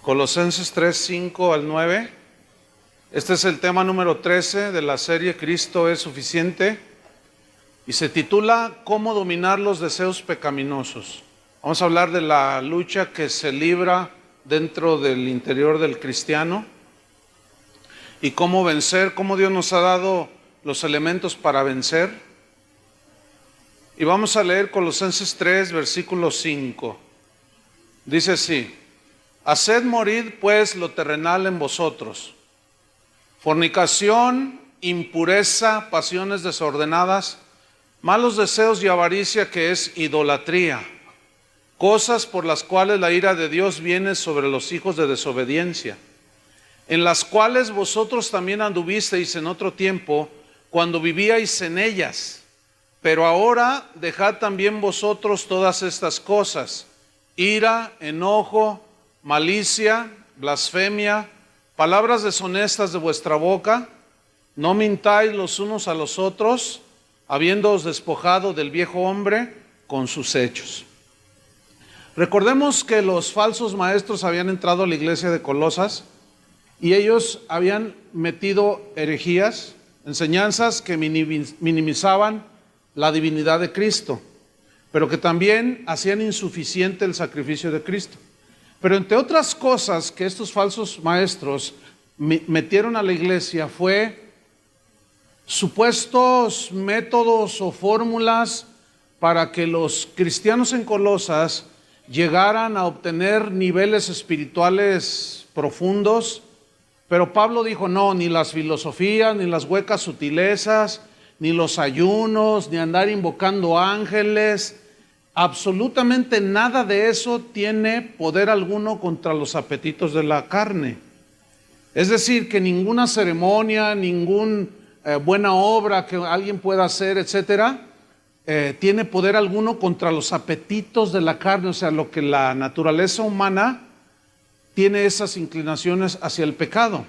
Colosenses 3, 5 al 9. Este es el tema número 13 de la serie Cristo es suficiente y se titula ¿Cómo dominar los deseos pecaminosos? Vamos a hablar de la lucha que se libra dentro del interior del cristiano y cómo vencer, cómo Dios nos ha dado los elementos para vencer. Y vamos a leer Colosenses 3, versículo 5. Dice así: haced morir pues lo terrenal en vosotros: fornicación, impureza, pasiones desordenadas, malos deseos y avaricia, que es idolatría, cosas por las cuales la ira de Dios viene sobre los hijos de desobediencia, en las cuales vosotros también anduvisteis en otro tiempo, cuando vivíais en ellas. Pero ahora dejad también vosotros todas estas cosas: ira, enojo, malicia, blasfemia, palabras deshonestas de vuestra boca. No mintáis los unos a los otros, habiéndoos despojado del viejo hombre con sus hechos. Recordemos que los falsos maestros habían entrado a la iglesia de Colosas y ellos habían metido herejías, enseñanzas que minimizaban la divinidad de Cristo, pero que también hacían insuficiente el sacrificio de Cristo. Pero entre otras cosas que estos falsos maestros metieron a la iglesia fue supuestos métodos o fórmulas para que los cristianos en Colosas llegaran a obtener niveles espirituales profundos. Pero Pablo dijo: no, ni las filosofías, ni las huecas sutilezas, ni los ayunos, ni andar invocando ángeles, absolutamente nada de eso tiene poder alguno contra los apetitos de la carne. Es decir, que ninguna ceremonia, ninguna buena obra que alguien pueda hacer, etcétera, tiene poder alguno contra los apetitos de la carne. O sea, lo que la naturaleza humana tiene, esas inclinaciones hacia el pecado.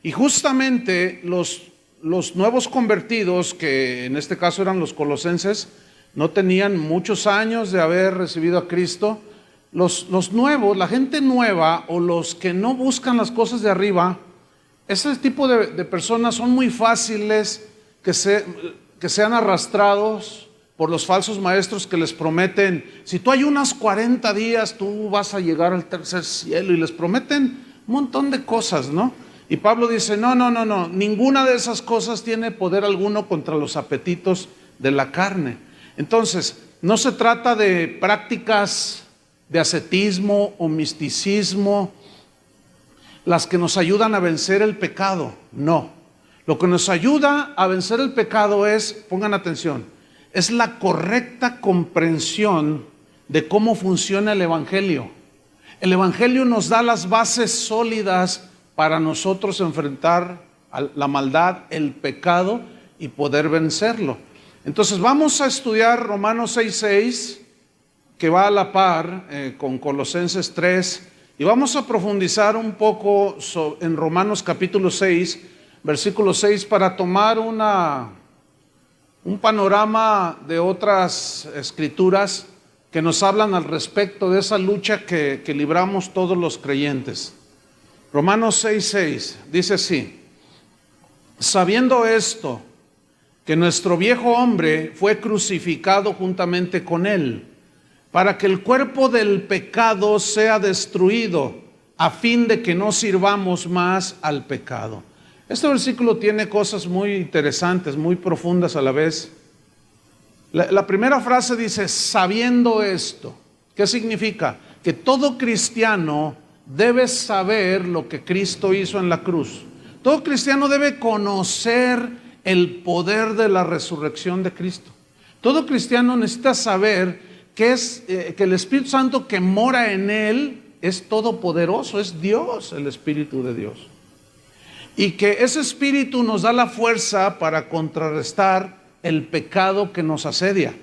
Y justamente los nuevos convertidos, que en este caso eran los colosenses, no tenían muchos años de haber recibido a Cristo. Los nuevos, la gente nueva, o los que no buscan las cosas de arriba, ese tipo de personas son muy fáciles que sean arrastrados por los falsos maestros que les prometen: si tú ayunas 40 días, tú vas a llegar al tercer cielo, y les prometen un montón de cosas, ¿no? Y Pablo dice: no, ninguna de esas cosas tiene poder alguno contra los apetitos de la carne. Entonces, no se trata de prácticas de ascetismo o misticismo las que nos ayudan a vencer el pecado. No, lo que nos ayuda a vencer el pecado es, pongan atención, es la correcta comprensión de cómo funciona el Evangelio. El Evangelio nos da las bases sólidas para nosotros enfrentar la maldad, el pecado, y poder vencerlo. Entonces vamos a estudiar Romanos 6:6, que va a la par con Colosenses 3, y vamos a profundizar un poco en Romanos capítulo 6, versículo 6, para tomar un panorama de otras escrituras que nos hablan al respecto de esa lucha que libramos todos los creyentes. Romanos 6:6 dice así: sabiendo esto, que nuestro viejo hombre fue crucificado juntamente con él, para que el cuerpo del pecado sea destruido, a fin de que no sirvamos más al pecado. Este versículo tiene cosas muy interesantes, muy profundas a la vez. La primera frase dice: sabiendo esto. ¿Qué significa? Que todo cristiano debe saber lo que Cristo hizo en la cruz. Todo cristiano debe conocer el poder de la resurrección de Cristo. Todo cristiano necesita saber que el Espíritu Santo que mora en él es todopoderoso, es Dios, el Espíritu de Dios. Y que ese Espíritu nos da la fuerza para contrarrestar el pecado que nos asedia.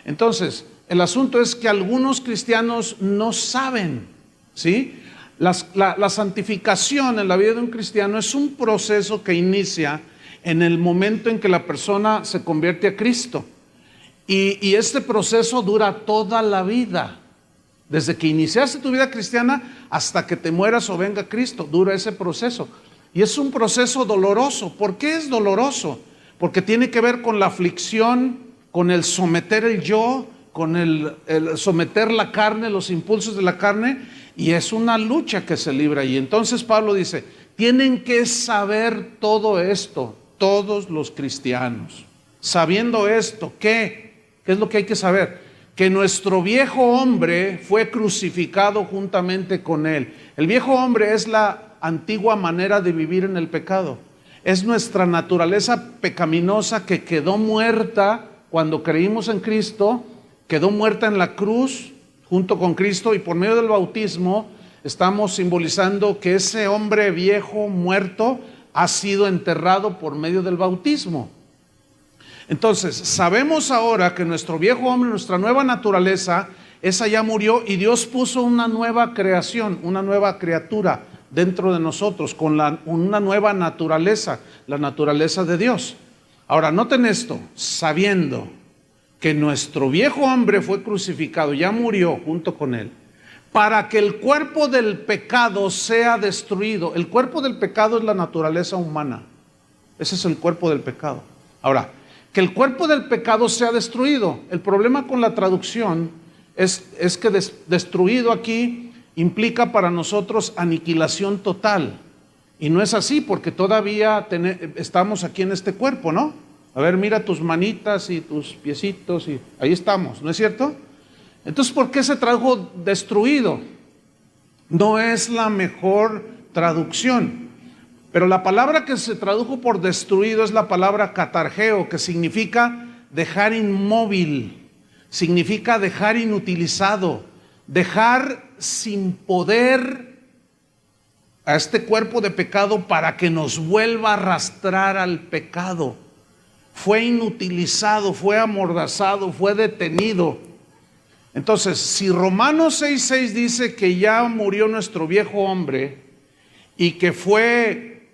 Entonces, el asunto es que algunos cristianos no saben, ¿sí? La santificación en la vida de un cristiano es un proceso que inicia en el momento en que la persona se convierte a Cristo. Y este proceso dura toda la vida. Desde que iniciaste tu vida cristiana hasta que te mueras o venga Cristo, dura ese proceso. Y es un proceso doloroso. ¿Por qué es doloroso? Porque tiene que ver con la aflicción, con el someter el yo, con el someter la carne, los impulsos de la carne, y es una lucha que se libra ahí. Entonces Pablo dice, tienen que saber todo esto, todos los cristianos. Sabiendo esto, ¿qué? ¿Qué es lo que hay que saber? Que nuestro viejo hombre fue crucificado juntamente con él. El viejo hombre es la antigua manera de vivir en el pecado. Es nuestra naturaleza pecaminosa que quedó muerta cuando creímos en Cristo, quedó muerta en la cruz junto con Cristo, y por medio del bautismo estamos simbolizando que ese hombre viejo muerto ha sido enterrado por medio del bautismo. Entonces, sabemos ahora que nuestro viejo hombre, nuestra nueva naturaleza, esa ya murió, y Dios puso una nueva creación, una nueva criatura dentro de nosotros, con una nueva naturaleza, la naturaleza de Dios. Ahora, noten esto, sabiendo que nuestro viejo hombre fue crucificado, ya murió junto con él, para que el cuerpo del pecado sea destruido. El cuerpo del pecado es la naturaleza humana. Ese es el cuerpo del pecado. Ahora, que el cuerpo del pecado sea destruido. El problema con la traducción es que destruido aquí implica para nosotros aniquilación total. Y no es así, porque todavía estamos aquí en este cuerpo, ¿no? A ver, mira tus manitas y tus piecitos, y ahí estamos, ¿no es cierto? Entonces, ¿por qué se tradujo destruido? No es la mejor traducción. Pero la palabra que se tradujo por destruido es la palabra catargeo, que significa dejar inmóvil, significa dejar inutilizado, dejar sin poder a este cuerpo de pecado para que nos vuelva a arrastrar al pecado. Fue inutilizado, fue amordazado, fue detenido. Entonces, si Romanos 6:6 dice que ya murió nuestro viejo hombre y que fue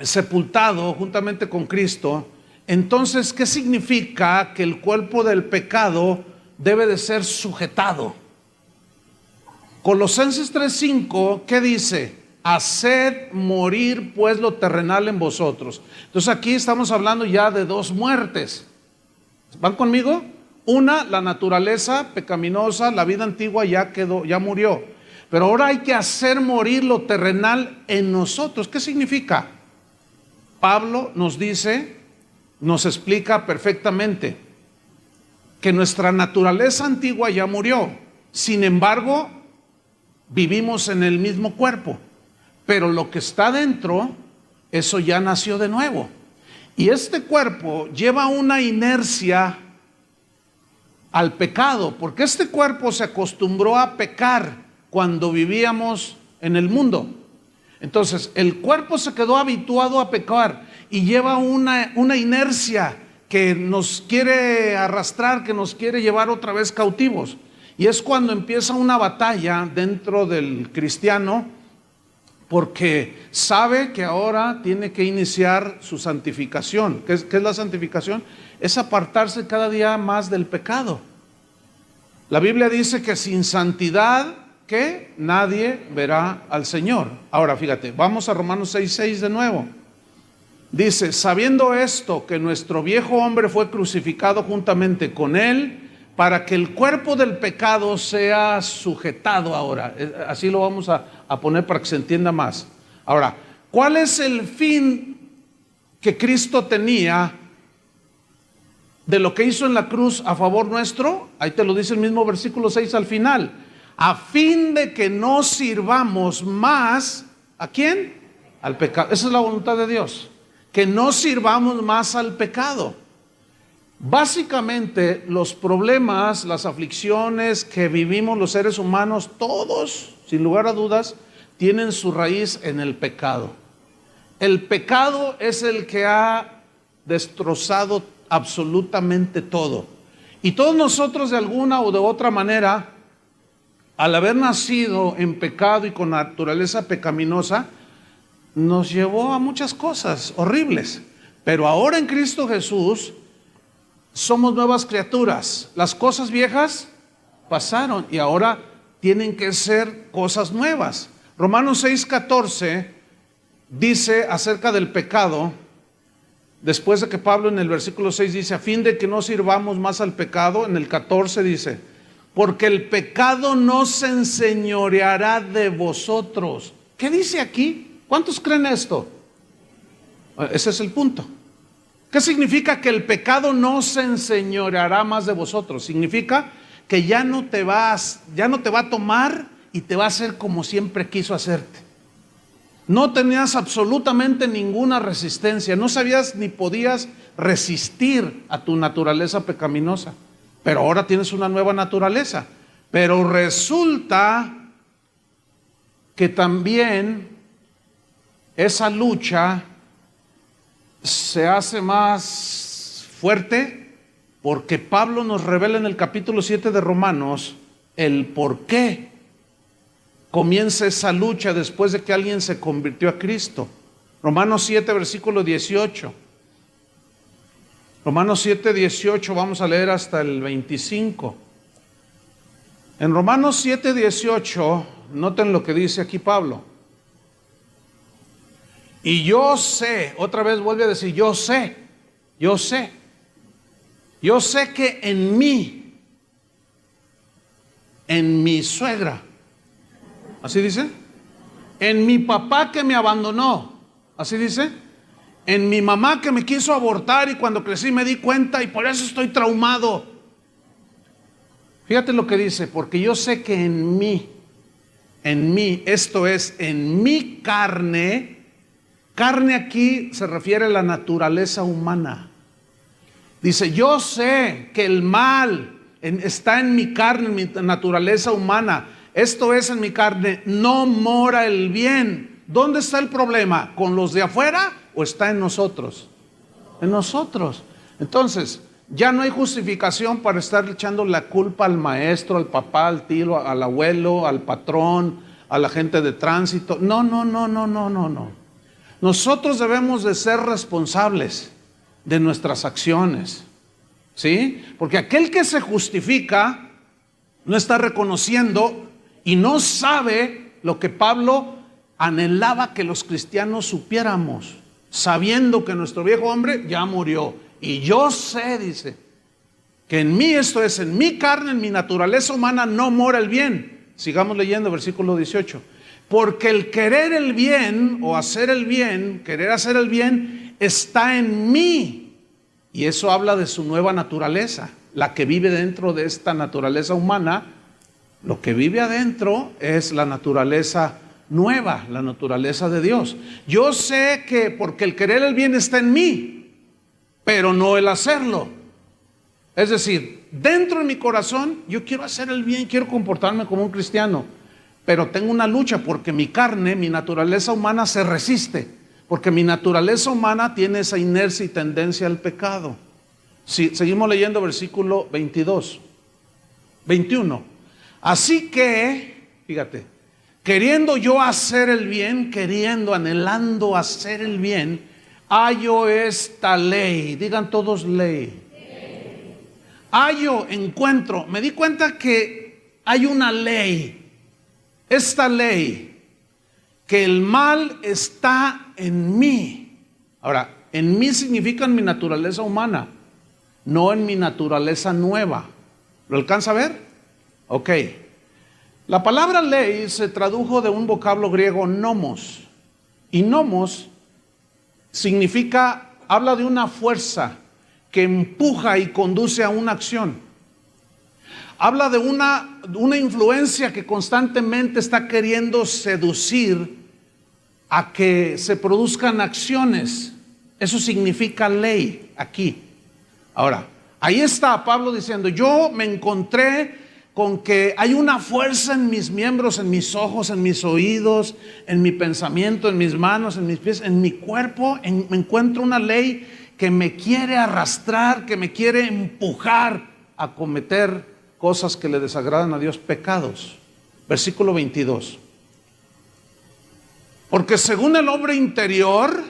sepultado juntamente con Cristo, entonces, ¿qué significa que el cuerpo del pecado debe de ser sujetado? Colosenses 3:5, ¿qué dice? Haced morir pues lo terrenal en vosotros. Entonces aquí estamos hablando ya de dos muertes. ¿Van conmigo? Una, la naturaleza pecaminosa, la vida antigua ya quedó, ya murió. Pero ahora hay que hacer morir lo terrenal en nosotros. ¿Qué significa? Pablo nos dice, nos explica perfectamente que nuestra naturaleza antigua ya murió. Sin embargo, vivimos en el mismo cuerpo. Pero lo que está dentro, eso ya nació de nuevo. Y este cuerpo lleva una inercia al pecado, porque este cuerpo se acostumbró a pecar cuando vivíamos en el mundo. Entonces, el cuerpo se quedó habituado a pecar y lleva una inercia que nos quiere arrastrar, que nos quiere llevar otra vez cautivos. Y es cuando empieza una batalla dentro del cristiano, porque sabe que ahora tiene que iniciar su santificación. ¿Qué es la santificación? Es apartarse cada día más del pecado. La Biblia dice que sin santidad, ¿qué? Nadie verá al Señor. Ahora fíjate, vamos a Romanos 6:6 de nuevo. Dice, sabiendo esto, que nuestro viejo hombre fue crucificado juntamente con él, para que el cuerpo del pecado sea sujetado ahora. Así lo vamos a poner para que se entienda más. Ahora, ¿cuál es el fin que Cristo tenía de lo que hizo en la cruz a favor nuestro? Ahí te lo dice el mismo versículo 6 al final. A fin de que no sirvamos más, ¿a quién? Al pecado. Esa es la voluntad de Dios. Que no sirvamos más al pecado. Básicamente los problemas, las aflicciones que vivimos los seres humanos, todos, sin lugar a dudas, tienen su raíz en el pecado. El pecado es el que ha destrozado absolutamente todo. Y todos nosotros, de alguna o de otra manera, al haber nacido en pecado y con naturaleza pecaminosa, nos llevó a muchas cosas horribles. Pero ahora en Cristo Jesús somos nuevas criaturas. Las cosas viejas pasaron y ahora tienen que ser cosas nuevas. Romanos 6:14 dice acerca del pecado, después de que Pablo en el versículo 6 dice, a fin de que no sirvamos más al pecado, en el 14 dice, porque el pecado no se enseñoreará de vosotros. ¿Qué dice aquí? ¿Cuántos creen esto? Ese es el punto. ¿Qué significa que el pecado no se enseñoreará más de vosotros? Significa que ya no te va a tomar y te va a hacer como siempre quiso hacerte. No tenías absolutamente ninguna resistencia, no sabías ni podías resistir a tu naturaleza pecaminosa, pero ahora tienes una nueva naturaleza. Pero resulta que también esa lucha se hace más fuerte porque Pablo nos revela en el capítulo 7 de Romanos el por qué comienza esa lucha después de que alguien se convirtió a Cristo. Romanos 7, versículo 18. Romanos 7, 18, vamos a leer hasta el 25. En Romanos 7, 18, noten lo que dice aquí Pablo. Y yo sé, otra vez vuelve a decir, yo sé que en mi suegra, ¿así dice? En mi papá que me abandonó, ¿así dice? En mi mamá que me quiso abortar y cuando crecí me di cuenta y por eso estoy traumado. Fíjate lo que dice, porque yo sé que en mí, esto es, en mi carne aquí se refiere a la naturaleza humana. Dice, yo sé que el mal está en mi carne, en mi naturaleza humana. Esto es, en mi carne no mora el bien. ¿Dónde está el problema? ¿Con los de afuera o está en nosotros? En nosotros. Entonces, ya no hay justificación para estar echando la culpa al maestro, al papá, al tío, al abuelo, al patrón, a la gente de tránsito. No. Nosotros debemos de ser responsables de nuestras acciones, ¿sí? Porque aquel que se justifica no está reconociendo y no sabe lo que Pablo anhelaba que los cristianos supiéramos, sabiendo que nuestro viejo hombre ya murió. Y yo sé, dice, que en mí, esto es, en mi carne, en mi naturaleza humana, no mora el bien. Sigamos leyendo, versículo 18. Porque el querer el bien o hacer el bien, querer hacer el bien, está en mí. Y eso habla de su nueva naturaleza, la que vive dentro de esta naturaleza humana. Lo que vive adentro es la naturaleza nueva, la naturaleza de Dios. Yo sé que porque el querer el bien está en mí, pero no el hacerlo. Es decir, dentro de mi corazón yo quiero hacer el bien, quiero comportarme como un cristiano, pero tengo una lucha porque mi carne, mi naturaleza humana se resiste, porque mi naturaleza humana tiene esa inercia y tendencia al pecado. Sí, seguimos leyendo versículo 21. Así que, fíjate, queriendo yo hacer el bien, anhelando hacer el bien, hallo esta ley. Digan todos ley. Hallo, encuentro. Me di cuenta que hay una ley. Esta ley, que el mal está en mí. Ahora, en mí significa en mi naturaleza humana, no en mi naturaleza nueva. ¿Lo alcanza a ver? Ok. La palabra ley se tradujo de un vocablo griego nomos. Y nomos significa, habla de una fuerza que empuja y conduce a una acción. Habla de una influencia que constantemente está queriendo seducir a que se produzcan acciones. Eso significa ley aquí. Ahora, ahí está Pablo diciendo, yo me encontré con que hay una fuerza en mis miembros, en mis ojos, en mis oídos, en mi pensamiento, en mis manos, en mis pies, en mi cuerpo. Me encuentro una ley que me quiere arrastrar, que me quiere empujar a cometer cosas que le desagradan a Dios, pecados. Versículo 22. Porque según el hombre interior,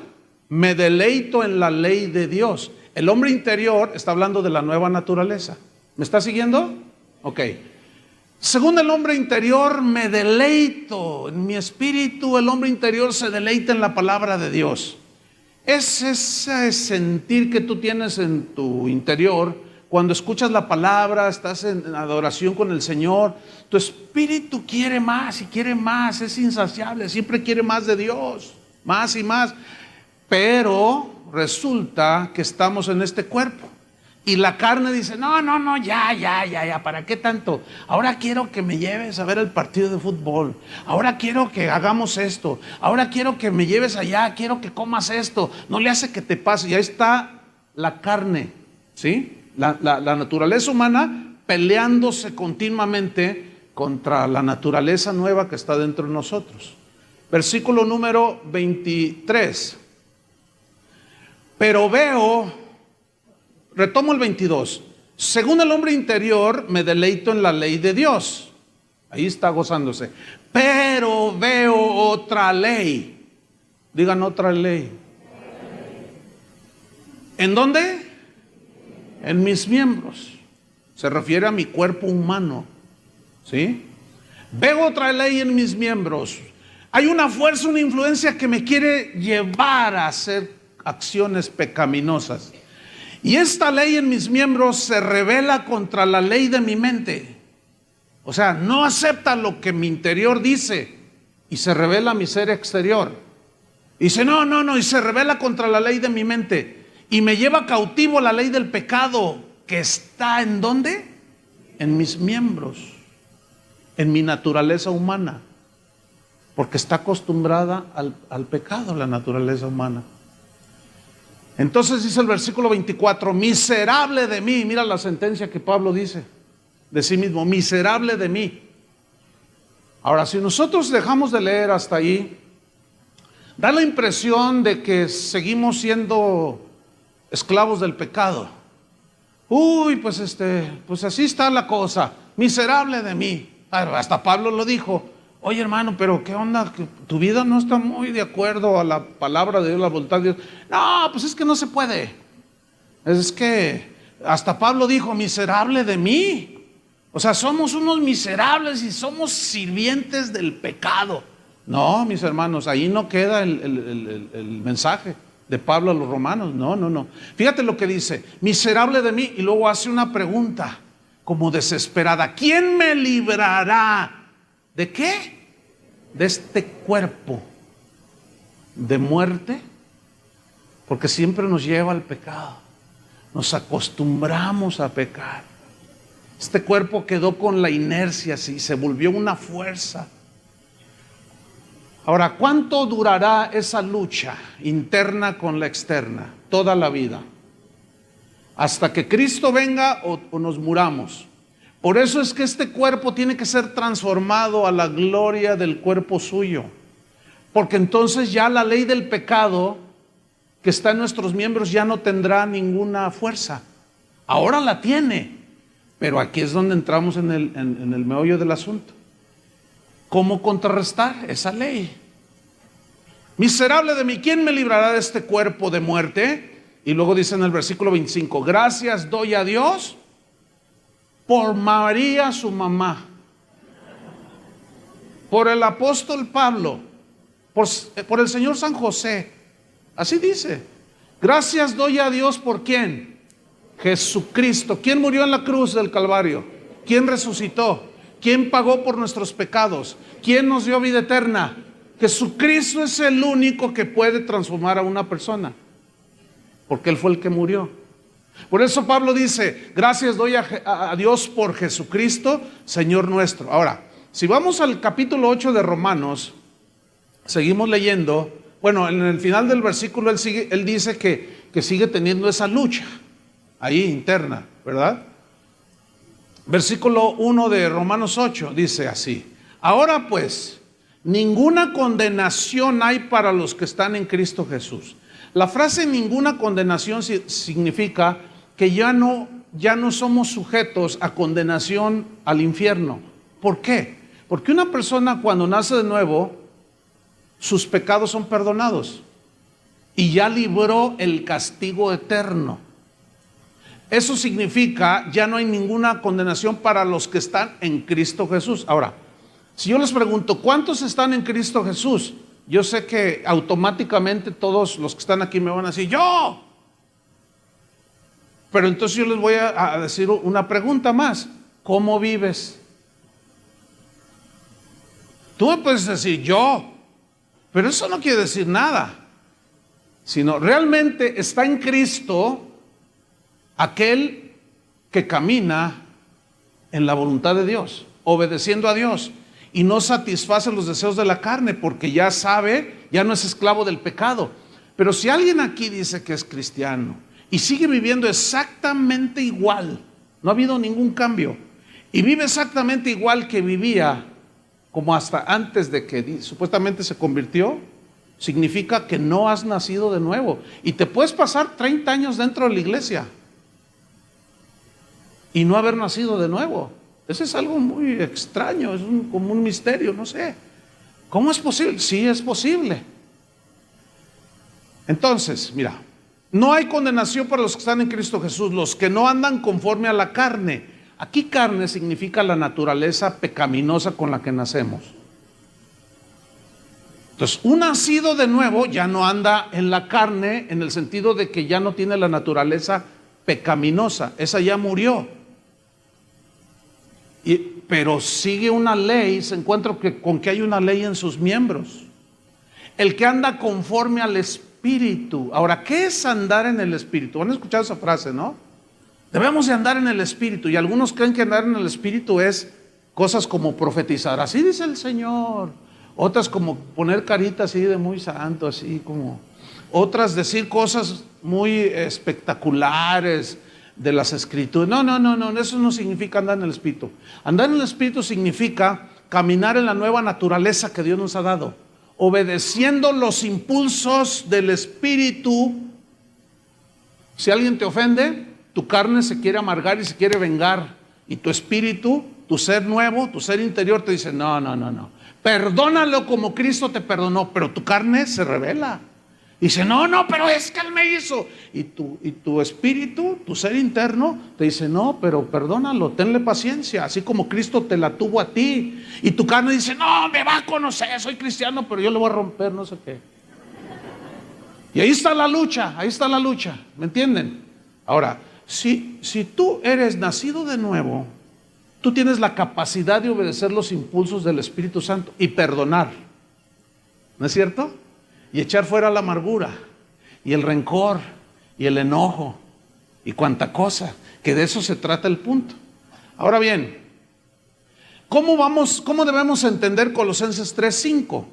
me deleito en la ley de Dios. El hombre interior está hablando de la nueva naturaleza. ¿Me está siguiendo? Ok. Según el hombre interior me deleito, en mi espíritu el hombre interior se deleita en la palabra de Dios. Es ese sentir que tú tienes en tu interior cuando escuchas la palabra, estás en adoración con el Señor. Tu espíritu quiere más y quiere más, es insaciable, siempre quiere más de Dios, más y más. Pero resulta que estamos en este cuerpo. Y la carne dice, no, ya, ¿para qué tanto? Ahora quiero que me lleves a ver el partido de fútbol. Ahora quiero que hagamos esto. Ahora quiero que me lleves allá, quiero que comas esto. No le hace que te pase. Y ahí está la carne, ¿sí? La naturaleza humana peleándose continuamente contra la naturaleza nueva que está dentro de nosotros. Versículo número 23. Pero veo... Retomo el 22. Según el hombre interior, me deleito en la ley de Dios. Ahí está gozándose. Pero veo otra ley. Digan otra ley. ¿En dónde? En mis miembros. Se refiere a mi cuerpo humano. ¿Sí? Veo otra ley en mis miembros. Hay una fuerza, una influencia que me quiere llevar a hacer acciones pecaminosas. Y esta ley en mis miembros se rebela contra la ley de mi mente. O sea, no acepta lo que mi interior dice y se rebela mi ser exterior. Y dice, no, y se rebela contra la ley de mi mente. Y me lleva cautivo la ley del pecado que está ¿en dónde? En mis miembros, en mi naturaleza humana. Porque está acostumbrada al pecado la naturaleza humana. Entonces dice el versículo 24, miserable de mí. Mira la sentencia que Pablo dice de sí mismo, miserable de mí. Ahora, si nosotros dejamos de leer hasta ahí, da la impresión de que seguimos siendo esclavos del pecado. Uy, pues así está la cosa, miserable de mí. Hasta Pablo lo dijo. Oye, hermano, pero ¿qué onda? Que tu vida no está muy de acuerdo a la palabra de Dios, la voluntad de Dios. No, pues es que no se puede. Es que hasta Pablo dijo, miserable de mí. O sea, somos unos miserables y somos sirvientes del pecado. No, mis hermanos, ahí no queda el mensaje de Pablo a los romanos. No. Fíjate lo que dice, miserable de mí. Y luego hace una pregunta como desesperada. ¿Quién me librará? ¿De qué? De este cuerpo de muerte, porque siempre nos lleva al pecado. Nos acostumbramos a pecar. Este cuerpo quedó con la inercia, y se volvió una fuerza. Ahora, ¿cuánto durará esa lucha interna con la externa? Toda la vida. Hasta que Cristo venga o nos muramos. Por eso es que este cuerpo tiene que ser transformado a la gloria del cuerpo suyo. Porque entonces ya la ley del pecado que está en nuestros miembros ya no tendrá ninguna fuerza. Ahora la tiene, pero aquí es donde entramos en el meollo del asunto. ¿Cómo contrarrestar esa ley? Miserable de mí, ¿quién me librará de este cuerpo de muerte? Y luego dice en el versículo 25, gracias doy a Dios por María su mamá, por el apóstol Pablo, por el Señor San José. Así dice, gracias doy a Dios por ¿quién? Jesucristo. ¿Quién murió en la cruz del Calvario? ¿Quién resucitó? ¿Quién pagó por nuestros pecados? ¿Quién nos dio vida eterna? Jesucristo es el único que puede transformar a una persona, porque Él fue el que murió. Por eso Pablo dice, gracias doy a Dios por Jesucristo, Señor nuestro. Ahora, si vamos al capítulo 8 de Romanos, seguimos leyendo. Bueno, en el final del versículo él dice que sigue teniendo esa lucha ahí interna, ¿verdad? Versículo 1 de Romanos 8 dice así, ahora pues, ninguna condenación hay para los que están en Cristo Jesús. La frase ninguna condenación significa que ya no somos sujetos a condenación al infierno. ¿Por qué? Porque una persona cuando nace de nuevo, sus pecados son perdonados y ya libró el castigo eterno. Eso significa, ya no hay ninguna condenación para los que están en Cristo Jesús. Ahora, si yo les pregunto, ¿cuántos están en Cristo Jesús? Yo sé que automáticamente todos los que están aquí me van a decir, ¡yo! Pero entonces yo les voy a decir una pregunta más. ¿Cómo vives? Tú me puedes decir, yo, pero eso no quiere decir nada. Sino, realmente está en Cristo aquel que camina en la voluntad de Dios, obedeciendo a Dios, y no satisface los deseos de la carne, porque ya sabe, ya no es esclavo del pecado. Pero si alguien aquí dice que es cristiano y sigue viviendo exactamente igual, no ha habido ningún cambio, y vive exactamente igual que vivía como hasta antes de que supuestamente se convirtió, significa que no has nacido de nuevo. Y te puedes pasar 30 años dentro de la iglesia y no haber nacido de nuevo. Eso es algo muy extraño, es como un misterio, no sé. ¿Cómo es posible? Sí, es posible. Entonces, mira, no hay condenación para los que están en Cristo Jesús, los que no andan conforme a la carne. Aquí carne significa la naturaleza pecaminosa con la que nacemos. Entonces, un nacido de nuevo ya no anda en la carne en el sentido de que ya no tiene la naturaleza pecaminosa, esa ya murió. Pero sigue una ley, se encuentra con que hay una ley en sus miembros. El que anda conforme al Espíritu. Ahora, ¿qué es andar en el Espíritu? ¿Han escuchado esa frase, no? Debemos de andar en el Espíritu, y algunos creen que andar en el Espíritu es cosas como profetizar, así dice el Señor. Otras como poner carita así de muy santo, así como. Otras decir cosas muy espectaculares de las Escrituras. No, eso no significa andar en el Espíritu. Andar en el Espíritu significa caminar en la nueva naturaleza que Dios nos ha dado, obedeciendo los impulsos del Espíritu. Si alguien te ofende, tu carne se quiere amargar y se quiere vengar, y tu espíritu, tu ser nuevo, tu ser interior te dice, no, perdónalo como Cristo te perdonó, pero tu carne se rebela. Dice, no, pero es que Él me hizo. Y tu espíritu, tu ser interno, te dice, no, pero perdónalo, tenle paciencia, así como Cristo te la tuvo a ti. Y tu carne dice, no, me va a conocer, soy cristiano, pero yo le voy a romper, no sé qué. Y ahí está la lucha, ¿me entienden? Ahora, si tú eres nacido de nuevo, tú tienes la capacidad de obedecer los impulsos del Espíritu Santo y perdonar, ¿no es cierto? Y echar fuera la amargura y el rencor y el enojo y cuanta cosa, que de eso se trata el punto. Ahora bien, ¿cómo debemos entender Colosenses 3:5?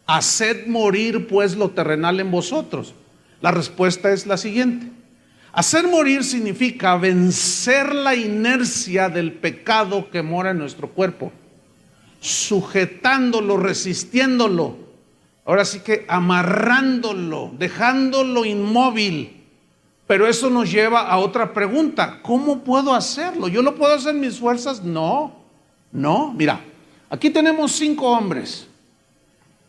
Haced morir pues lo terrenal en vosotros. La respuesta es la siguiente. Hacer morir significa vencer la inercia del pecado que mora en nuestro cuerpo, sujetándolo, resistiéndolo, ahora sí que amarrándolo, dejándolo inmóvil. Pero eso nos lleva a otra pregunta: ¿cómo puedo hacerlo? ¿Yo lo puedo hacer en mis fuerzas? No, mira, aquí tenemos 5 hombres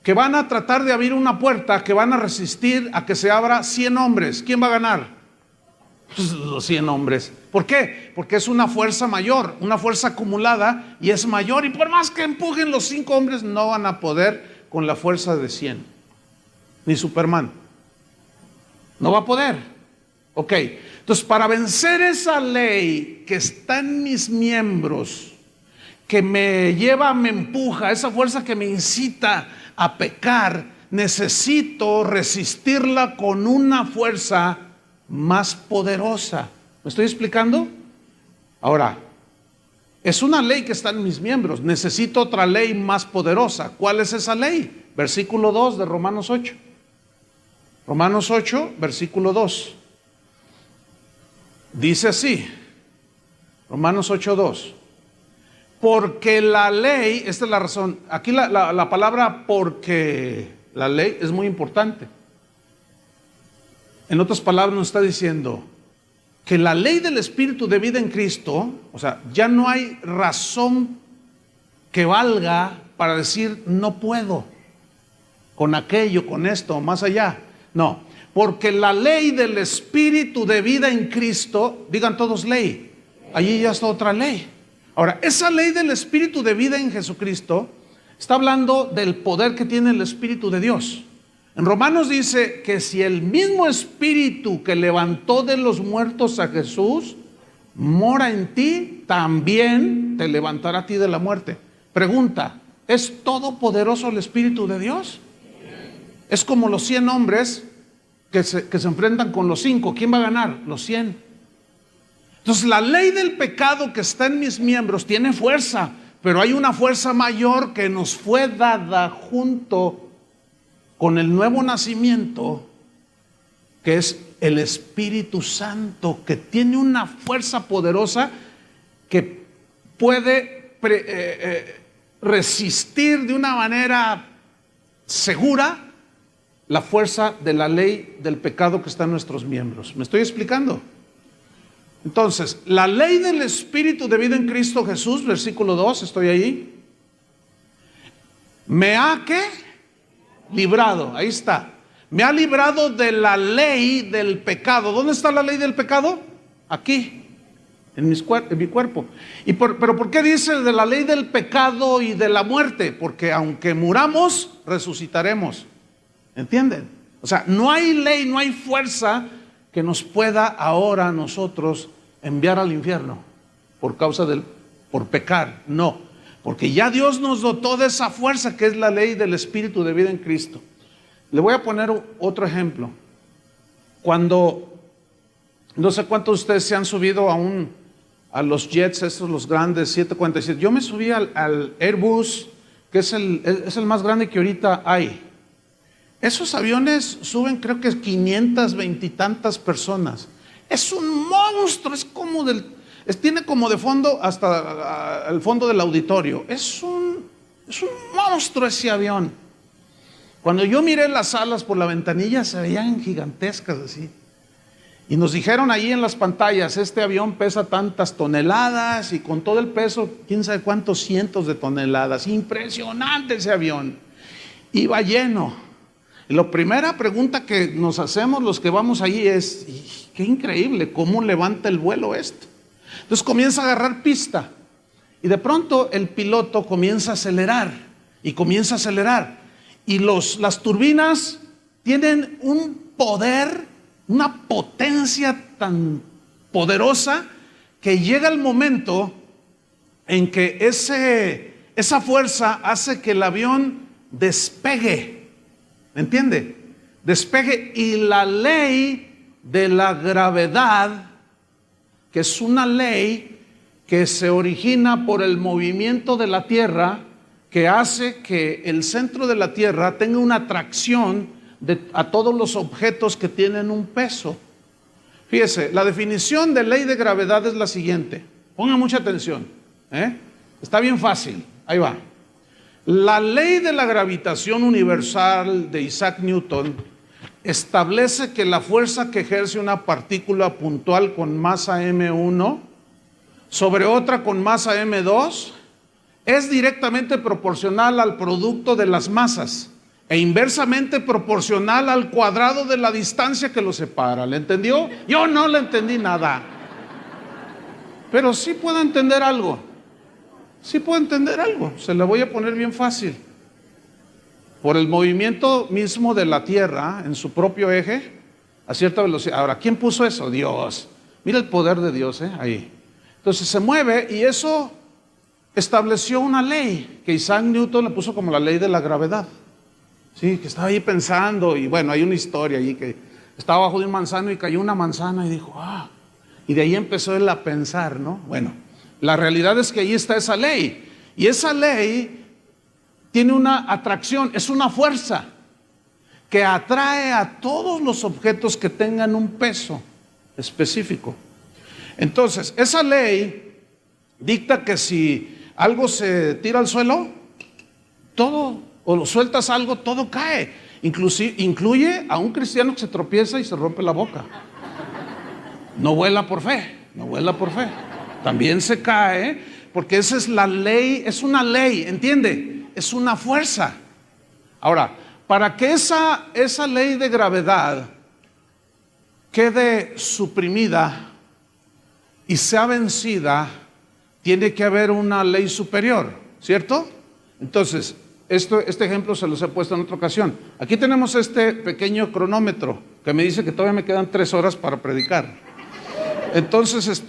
que van a tratar de abrir una puerta, que van a resistir a que se abra 100 hombres. ¿Quién va a ganar? Pues los 100 hombres. ¿Por qué? Porque es una fuerza mayor, una fuerza acumulada, y es mayor, y por más que empujen los 5 hombres, no van a poder con la fuerza de 100. Ni Superman. No va a poder. Ok, entonces para vencer esa ley que está en mis miembros, que me lleva, me empuja, esa fuerza que me incita a pecar, necesito resistirla con una fuerza más poderosa. ¿Me estoy explicando? Ahora, es una ley que está en mis miembros. Necesito otra ley más poderosa. ¿Cuál es esa ley? Versículo 2 de Romanos 8. Romanos 8, versículo 2. Dice así, Romanos 8:2. Porque la ley, esta es la razón, aquí la palabra porque la ley es muy importante. En otras palabras nos está diciendo que la ley del Espíritu de vida en Cristo, o sea, ya no hay razón que valga para decir no puedo con aquello, con esto, más allá. No, Porque la ley del Espíritu de vida en Cristo, digan todos ley, allí ya está otra ley. Ahora, esa ley del Espíritu de vida en Jesucristo está hablando del poder que tiene el Espíritu de Dios. En Romanos dice que si el mismo Espíritu que levantó de los muertos a Jesús mora en ti, también te levantará a ti de la muerte. Pregunta, ¿es todopoderoso el Espíritu de Dios? Es como los 100 hombres que se enfrentan con los 5. ¿Quién va a ganar? Los 100. Entonces la ley del pecado que está en mis miembros tiene fuerza, pero hay una fuerza mayor que nos fue dada junto con el nuevo nacimiento, que es el Espíritu Santo, que tiene una fuerza poderosa que puede resistir de una manera segura la fuerza de la ley del pecado que está en nuestros miembros. ¿Me estoy explicando? Entonces, la ley del Espíritu de vida en Cristo Jesús, versículo 2, estoy ahí. ¿Me ha qué? Librado, ahí está. Me ha librado de la ley del pecado. ¿Dónde está la ley del pecado? Aquí, en mi cuerpo. ¿Pero por qué dice de la ley del pecado y de la muerte? Porque aunque muramos, resucitaremos. ¿Entienden? O sea, no hay ley, no hay fuerza que nos pueda ahora nosotros enviar al infierno por pecar. No, porque ya Dios nos dotó de esa fuerza que es la ley del Espíritu de vida en Cristo. Le voy a poner otro ejemplo. Cuando, no sé cuántos de ustedes se han subido a los jets, estos los grandes, 747. Yo me subí al Airbus, que es el más grande que ahorita hay. Esos aviones suben creo que 520 y tantas personas. Es un monstruo, es como tiene como de fondo hasta el fondo del auditorio. Es un monstruo ese avión. Cuando yo miré las alas por la ventanilla se veían gigantescas así. Y nos dijeron ahí en las pantallas, este avión pesa tantas toneladas y con todo el peso, quién sabe cuántos cientos de toneladas. Impresionante ese avión. Iba lleno. Y la primera pregunta que nos hacemos los que vamos allí es, qué increíble, ¿cómo levanta el vuelo esto? Entonces comienza a agarrar pista y de pronto el piloto comienza a acelerar y comienza a acelerar. Y las turbinas tienen un poder, una potencia tan poderosa que llega el momento en que esa fuerza hace que el avión despegue. ¿Me entiende? Despegue, y la ley de la gravedad, que es una ley que se origina por el movimiento de la Tierra, que hace que el centro de la Tierra tenga una atracción a todos los objetos que tienen un peso. Fíjese, la definición de ley de gravedad es la siguiente. Pongan mucha atención. Está bien fácil. Ahí va. La ley de la gravitación universal de Isaac Newton establece que la fuerza que ejerce una partícula puntual con masa m1 sobre otra con masa m2 es directamente proporcional al producto de las masas e inversamente proporcional al cuadrado de la distancia que los separa. ¿Le entendió? Yo no le entendí nada, pero sí puedo entender algo. Sí puedo entender algo, se la voy a poner bien fácil. Por el movimiento mismo de la Tierra en su propio eje a cierta velocidad. Ahora, ¿quién puso eso? Dios. Mira el poder de Dios, ahí. Entonces se mueve y eso estableció una ley que Isaac Newton le puso como la ley de la gravedad. Sí, que estaba ahí pensando y bueno, hay una historia ahí que estaba bajo de un manzano y cayó una manzana y dijo, y de ahí empezó él a pensar, ¿no? Bueno, la realidad es que ahí está esa ley. Y esa ley tiene una atracción, es una fuerza que atrae a todos los objetos que tengan un peso específico. Entonces, esa ley dicta que si algo se tira al suelo, todo, o sueltas algo, todo cae. Incluye a un cristiano que se tropieza y se rompe la boca. No vuela por fe, no vuela por fe. También se cae, porque esa es la ley, es una ley, ¿entiende? Es una fuerza. Ahora, para que esa ley de gravedad quede suprimida y sea vencida, tiene que haber una ley superior, ¿cierto? Entonces, este ejemplo se los he puesto en otra ocasión. Aquí tenemos este pequeño cronómetro que me dice que todavía me quedan 3 horas para predicar. Entonces,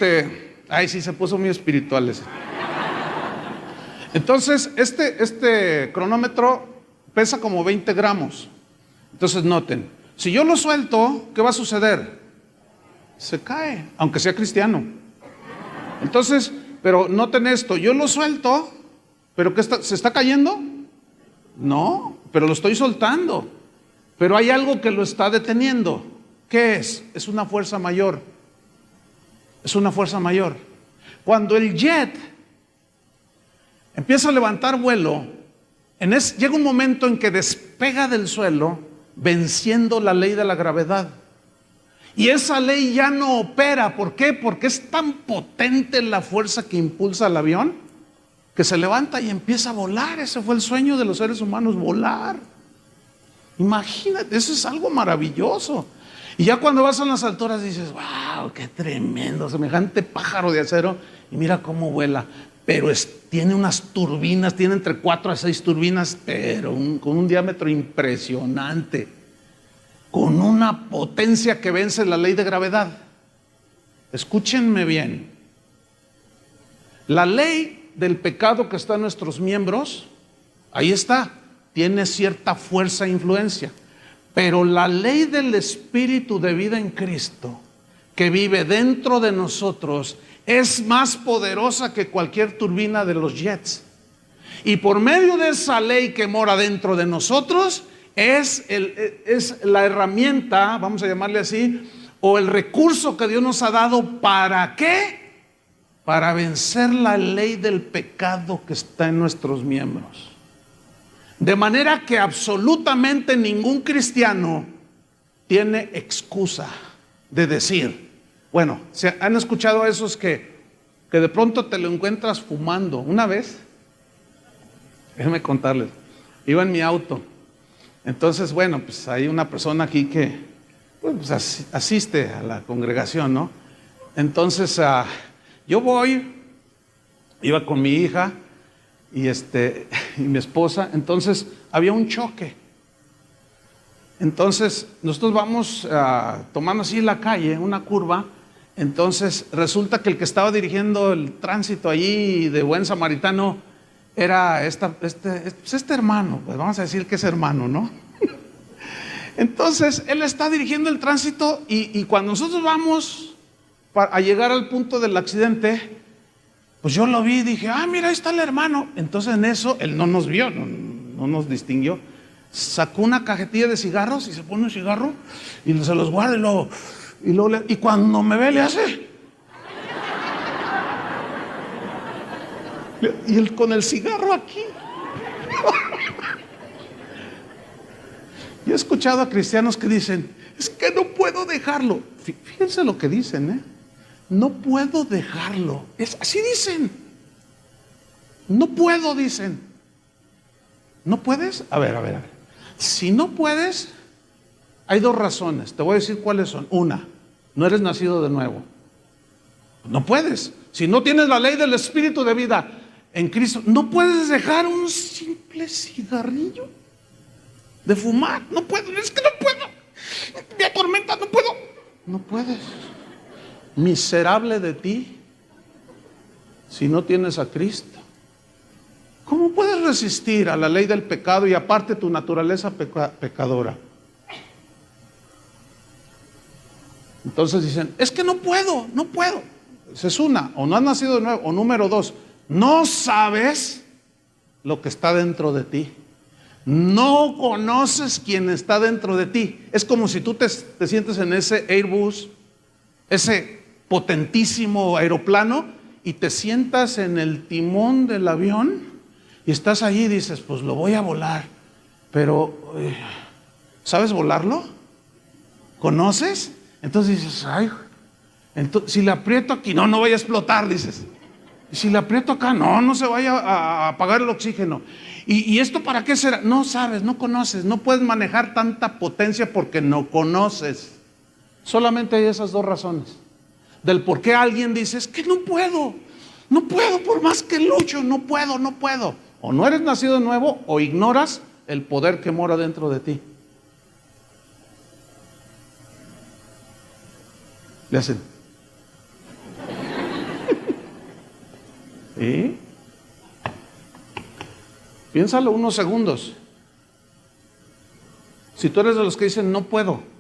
ay, sí, se puso muy espiritual ese. Entonces, este cronómetro pesa como 20 gramos. Entonces, noten, si yo lo suelto, ¿qué va a suceder? Se cae, aunque sea cristiano. Entonces, pero noten esto, yo lo suelto, pero ¿qué se está cayendo? No, pero lo estoy soltando. Pero hay algo que lo está deteniendo. ¿Qué es? Es una fuerza mayor. Es una fuerza mayor. Cuando el jet empieza a levantar vuelo, llega un momento en que despega del suelo, venciendo la ley de la gravedad. Y esa ley ya no opera. ¿Por qué? Porque es tan potente la fuerza que impulsa al avión, que se levanta y empieza a volar. Ese fue el sueño de los seres humanos, volar. Imagínate, eso es algo maravilloso. Y ya cuando vas a las alturas dices, wow, qué tremendo, semejante pájaro de acero, y mira cómo vuela. Pero tiene unas turbinas, tiene entre 4 a 6 turbinas, pero con un diámetro impresionante, con una potencia que vence la ley de gravedad. Escúchenme bien. La ley del pecado que está en nuestros miembros, ahí está, tiene cierta fuerza e influencia. Pero la ley del Espíritu de vida en Cristo, que vive dentro de nosotros, es más poderosa que cualquier turbina de los jets. Y por medio de esa ley que mora dentro de nosotros, es la herramienta, vamos a llamarle así, o el recurso que Dios nos ha dado. ¿Para qué? Para vencer la ley del pecado que está en nuestros miembros. De manera que absolutamente ningún cristiano tiene excusa de decir, bueno, ¿han escuchado a esos que de pronto te lo encuentras fumando? Una vez, déjenme contarles, iba en mi auto. Entonces, bueno, pues hay una persona aquí que pues, asiste a la congregación, ¿no? Entonces, yo iba con mi hija y mi esposa. Entonces, había un choque. Entonces, nosotros vamos tomando así la calle, una curva. Entonces, resulta que el que estaba dirigiendo el tránsito allí de buen samaritano era este hermano, pues vamos a decir que es hermano, ¿no? Entonces, él está dirigiendo el tránsito y cuando nosotros vamos a llegar al punto del accidente, pues yo lo vi y dije, mira, ahí está el hermano. Entonces en eso, él no nos vio, no nos distinguió. Sacó una cajetilla de cigarros y se pone un cigarro y se los guarda y cuando me ve le hace. Y él con el cigarro aquí. Yo he escuchado a cristianos que dicen, es que no puedo dejarlo. Fíjense lo que dicen, no puedo dejarlo. Así dicen. No puedo, dicen. ¿No puedes? A ver. Si no puedes, hay 2 razones. Te voy a decir cuáles son. Una, no eres nacido de nuevo. No puedes. Si no tienes la ley del Espíritu de vida en Cristo, no puedes dejar un simple cigarrillo de fumar. No puedo, es que no puedo. Me atormenta, no puedo. No puedes. Miserable de ti si no tienes a Cristo. ¿Cómo puedes resistir a la ley del pecado y aparte tu naturaleza pecadora? Entonces dicen, es que no puedo. Esa es una, o no has nacido de nuevo, o número 2, no sabes lo que está dentro de ti. No conoces quién está dentro de ti. Es como si tú te sientes en ese Airbus, ese potentísimo aeroplano, y te sientas en el timón del avión y estás allí y dices, pues lo voy a volar, pero ¿sabes volarlo? ¿Conoces? Entonces dices, si le aprieto aquí, no vaya a explotar, dices. Y si le aprieto acá, no se vaya a apagar el oxígeno. ¿Y esto para qué será? No sabes, no conoces, no puedes manejar tanta potencia porque no conoces. Solamente hay esas dos razones. Del por qué alguien dice, es que no puedo, no puedo, por más que lucho, no puedo, no puedo. O no eres nacido de nuevo, o ignoras el poder que mora dentro de ti. Le hacen. ¿Sí? Piénsalo unos segundos. Si tú eres de los que dicen no puedo,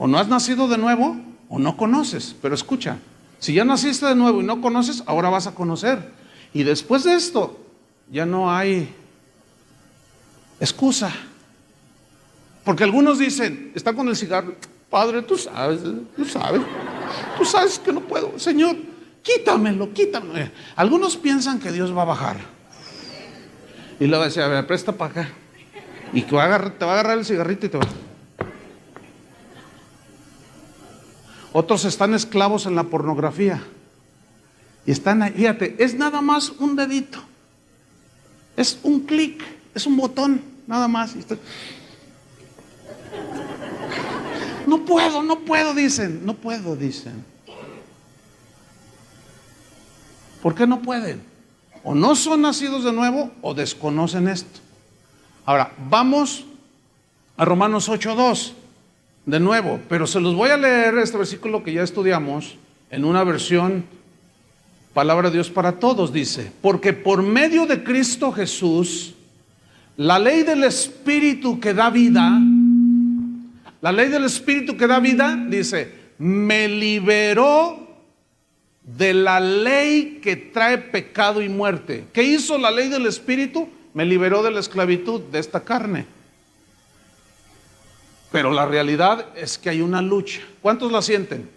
o no has nacido de nuevo, o no conoces. Pero escucha, si ya naciste de nuevo y no conoces, ahora vas a conocer. Y después de esto, ya no hay excusa. Porque algunos dicen, está con el cigarro, Padre, tú sabes que no puedo. Señor, quítamelo, quítamelo. Algunos piensan que Dios va a bajar. Y le va a decir, a ver, presta para acá. Y que te va a agarrar el cigarrito y te va. Otros están esclavos en la pornografía. Y están ahí, fíjate, es nada más un dedito. Es un clic, es un botón, nada más. No puedo, dicen. No puedo, dicen. ¿Por qué no pueden? O no son nacidos de nuevo o desconocen esto. Ahora, vamos a Romanos 8:2 de nuevo, pero se los voy a leer este versículo que ya estudiamos en una versión Palabra de Dios para Todos. Dice, porque por medio de Cristo Jesús, la ley del Espíritu que da vida, dice, me liberó de la ley que trae pecado y muerte. ¿Qué hizo la ley del Espíritu? Me liberó de la esclavitud de esta carne. Pero la realidad es que hay una lucha. ¿Cuántos la sienten?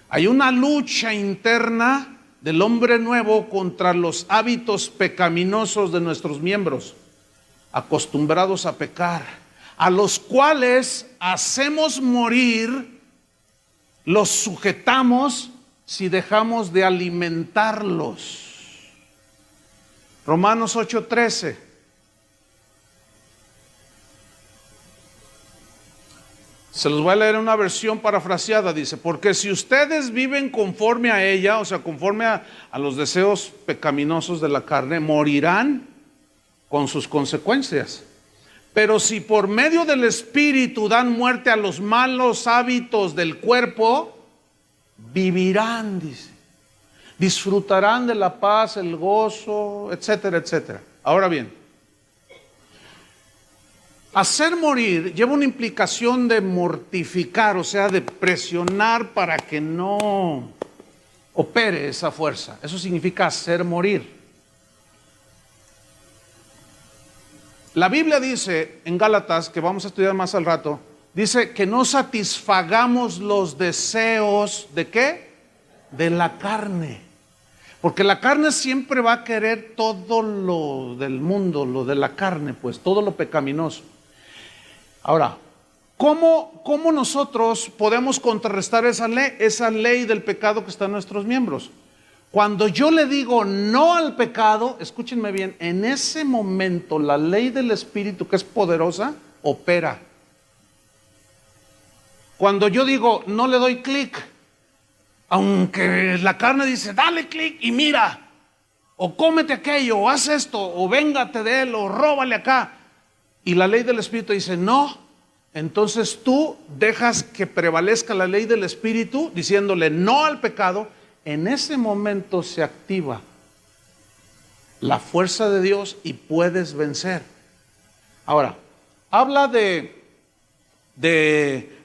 Hay una lucha interna del hombre nuevo contra los hábitos pecaminosos de nuestros miembros, acostumbrados a pecar, a los cuales hacemos morir, los sujetamos si dejamos de alimentarlos. Romanos 8:13. Se los voy a leer en una versión parafraseada. Dice, porque si ustedes viven conforme a ella, o sea, conforme a los deseos pecaminosos de la carne, morirán con sus consecuencias. Pero si por medio del Espíritu dan muerte a los malos hábitos del cuerpo, vivirán, dice. Disfrutarán de la paz, el gozo, etcétera, etcétera. Ahora bien, hacer morir lleva una implicación de mortificar, o sea, de presionar para que no opere esa fuerza. Eso significa hacer morir. La Biblia dice en Gálatas, que vamos a estudiar más al rato, dice que no satisfagamos los deseos ¿de qué? De la carne. Porque la carne siempre va a querer todo lo del mundo, lo de la carne, pues todo lo pecaminoso. Ahora, ¿cómo nosotros podemos contrarrestar esa ley del pecado que está en nuestros miembros? Cuando yo le digo no al pecado, escúchenme bien, en ese momento la ley del Espíritu, que es poderosa, opera. Cuando yo digo no le doy clic, aunque la carne dice dale clic y mira, o cómete aquello, o haz esto, o véngate de él, o róbale acá, y la ley del Espíritu dice no, entonces tú dejas que prevalezca la ley del Espíritu diciéndole no al pecado. En ese momento se activa la fuerza de Dios y puedes vencer. Ahora, habla de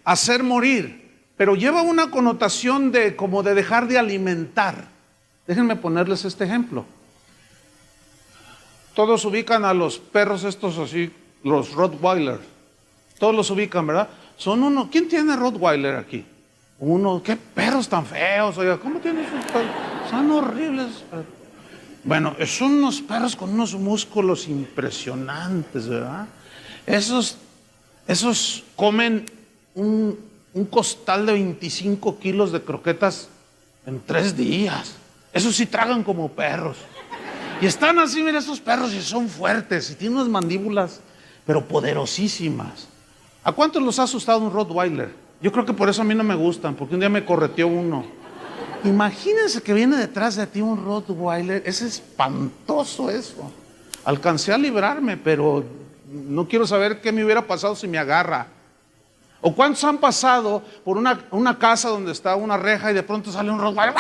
hacer morir, pero lleva una connotación de como de dejar de alimentar. Déjenme ponerles este ejemplo. Todos ubican a los perros estos así, los Rottweiler. Todos los ubican, ¿verdad? Son uno. ¿Quién tiene Rottweiler aquí? Uno. ¿Qué perros tan feos? Oiga, ¿cómo tienen esos perros? Son horribles. Bueno, son unos perros con unos músculos impresionantes, ¿verdad? Esos comen un costal de 25 kilos de croquetas en 3 días. Esos sí tragan como perros. Y están así, mira, esos perros, y son fuertes, y tienen unas mandíbulas, pero poderosísimas. ¿A cuántos los ha asustado un Rottweiler? Yo creo que por eso a mí no me gustan, porque un día me correteó uno. Imagínense que viene detrás de ti un Rottweiler, es espantoso eso. Alcancé a librarme, pero no quiero saber qué me hubiera pasado si me agarra. ¿O cuántos han pasado por una casa donde está una reja y de pronto sale un Rottweiler?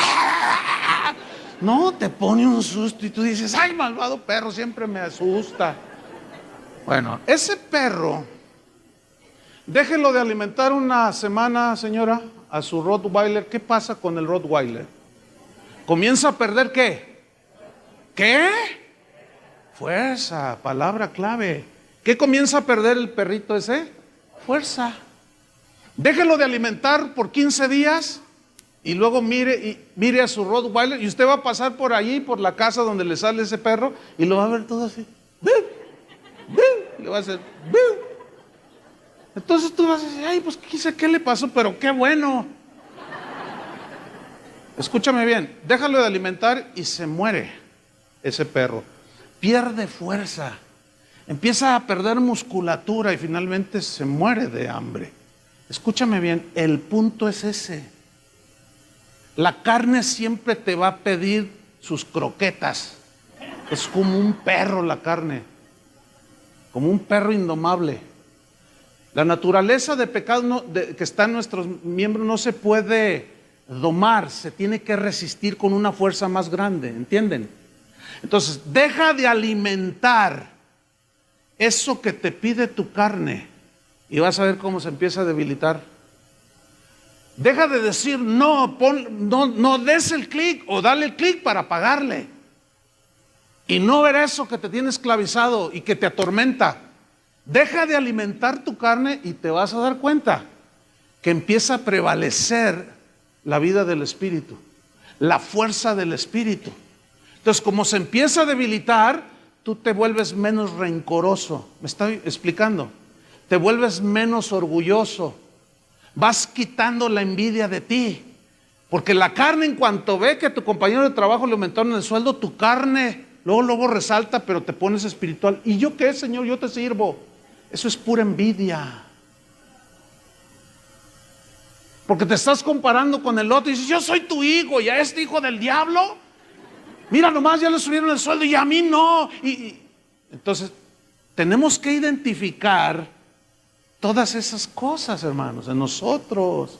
No, te pone un susto y tú dices, ay, malvado perro, siempre me asusta. Bueno, ese perro, déjelo de alimentar una semana, señora, a su Rottweiler. ¿Qué pasa con el Rottweiler? Comienza a perder ¿qué? ¿Qué? Fuerza, palabra clave. ¿Qué comienza a perder el perrito ese? Fuerza. Déjelo de alimentar por 15 días y luego mire a su Rottweiler y usted va a pasar por allí, por la casa donde le sale ese perro y lo va a ver todo así. Le va a hacer. Entonces tú vas a decir, ay, pues ¿qué le pasó? Pero qué bueno. Escúchame bien, déjalo de alimentar y se muere ese perro. Pierde fuerza, empieza a perder musculatura y finalmente se muere de hambre. Escúchame bien, el punto es ese. La carne siempre te va a pedir sus croquetas. Es como un perro la carne, como un perro indomable. La naturaleza de pecado que está en nuestros miembros no se puede domar, se tiene que resistir con una fuerza más grande, ¿entienden? Entonces, deja de alimentar eso que te pide tu carne y vas a ver cómo se empieza a debilitar. Deja de decir no, no des el clic o dale el clic para pagarle. Y no ver eso que te tiene esclavizado y que te atormenta. Deja de alimentar tu carne y te vas a dar cuenta que empieza a prevalecer la vida del Espíritu, la fuerza del Espíritu. Entonces, como se empieza a debilitar, tú te vuelves menos rencoroso. ¿Me estoy explicando? Te vuelves menos orgulloso. Vas quitando la envidia de ti. Porque la carne, en cuanto ve que a tu compañero de trabajo le aumentaron el sueldo, tu carne luego resalta, pero te pones espiritual. ¿Y yo qué, Señor? Yo te sirvo. Eso es pura envidia. Porque te estás comparando con el otro y dices, yo soy tu hijo y a este hijo del diablo, mira nomás, ya le subieron el sueldo y a mí no. Entonces, tenemos que identificar todas esas cosas, hermanos, en nosotros.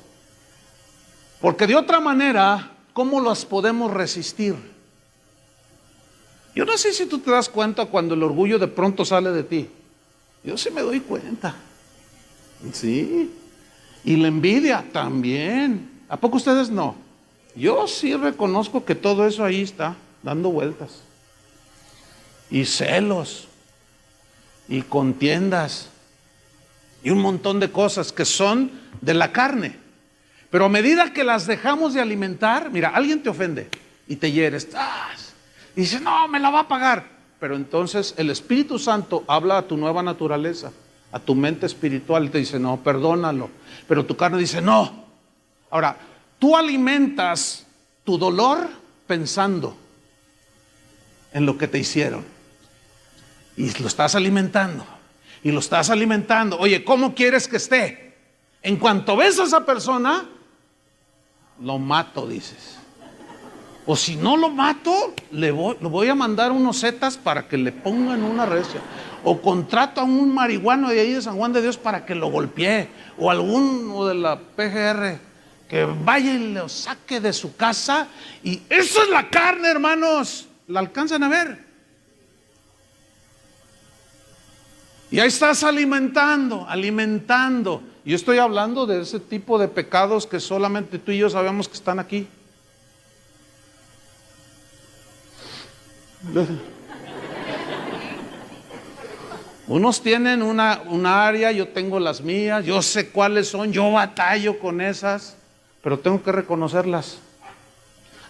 Porque de otra manera, ¿cómo las podemos resistir? Yo no sé si tú te das cuenta cuando el orgullo de pronto sale de ti. Yo sí me doy cuenta. Sí. Y la envidia también. ¿A poco ustedes no? Yo sí reconozco que todo eso ahí está dando vueltas. Y celos. Y contiendas. Y un montón de cosas que son de la carne. Pero a medida que las dejamos de alimentar, mira, alguien te ofende y te hieres. Y dices, no, me la va a pagar. Pero entonces el Espíritu Santo habla a tu nueva naturaleza, a tu mente espiritual y te dice, no, perdónalo. Pero tu carne dice, no. Ahora, tú alimentas tu dolor pensando en lo que te hicieron. Y lo estás alimentando. Y lo estás alimentando. Oye, ¿cómo quieres que esté? En cuanto ves a esa persona, lo mato, dices. O si no lo mato, lo voy a mandar unos zetas para que le pongan una recia. O contrato a un marihuano de ahí de San Juan de Dios para que lo golpee. O alguno de la PGR que vaya y lo saque de su casa. Y eso es la carne, hermanos. ¿La alcanzan a ver? Y ahí estás alimentando. Yo estoy hablando de ese tipo de pecados que solamente tú y yo sabemos que están aquí. Unos tienen una área, yo tengo las mías, yo sé cuáles son, yo batallo con esas, pero tengo que reconocerlas.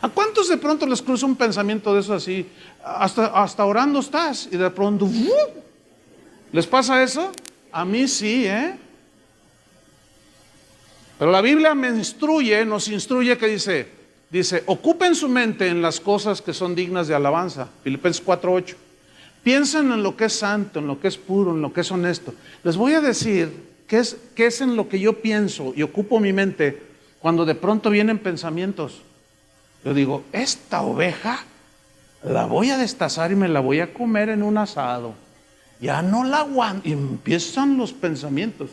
¿A cuántos de pronto les cruza un pensamiento de eso así? Hasta orando estás y de pronto ¿les pasa eso? A mí sí, Pero la Biblia nos instruye que dice, ocupen su mente en las cosas que son dignas de alabanza. Filipenses 4:8. Piensen en lo que es santo, en lo que es puro, en lo que es honesto. Les voy a decir qué es en lo que yo pienso y ocupo mi mente cuando de pronto vienen pensamientos? Yo digo, esta oveja la voy a destazar y me la voy a comer en un asado. Ya no la aguanto. Y empiezan los pensamientos.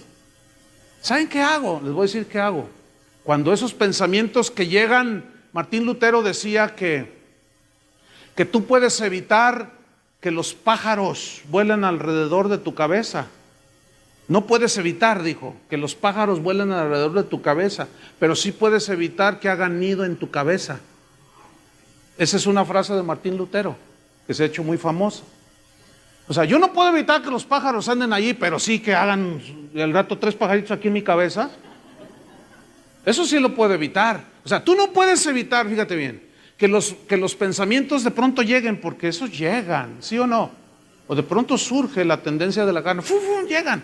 ¿Saben qué hago? Les voy a decir qué hago. Cuando esos pensamientos que llegan, Martín Lutero decía que tú puedes evitar que los pájaros vuelen alrededor de tu cabeza. No puedes evitar, dijo, que los pájaros vuelen alrededor de tu cabeza, pero sí puedes evitar que hagan nido en tu cabeza. Esa es una frase de Martín Lutero, que se ha hecho muy famosa. O sea, yo no puedo evitar que los pájaros anden allí, pero sí que hagan al rato 3 pajaritos aquí en mi cabeza. Eso sí lo puedo evitar. O sea, tú no puedes evitar, fíjate bien, que los pensamientos de pronto lleguen, porque esos llegan, ¿sí o no? O de pronto surge la tendencia de la carne, llegan.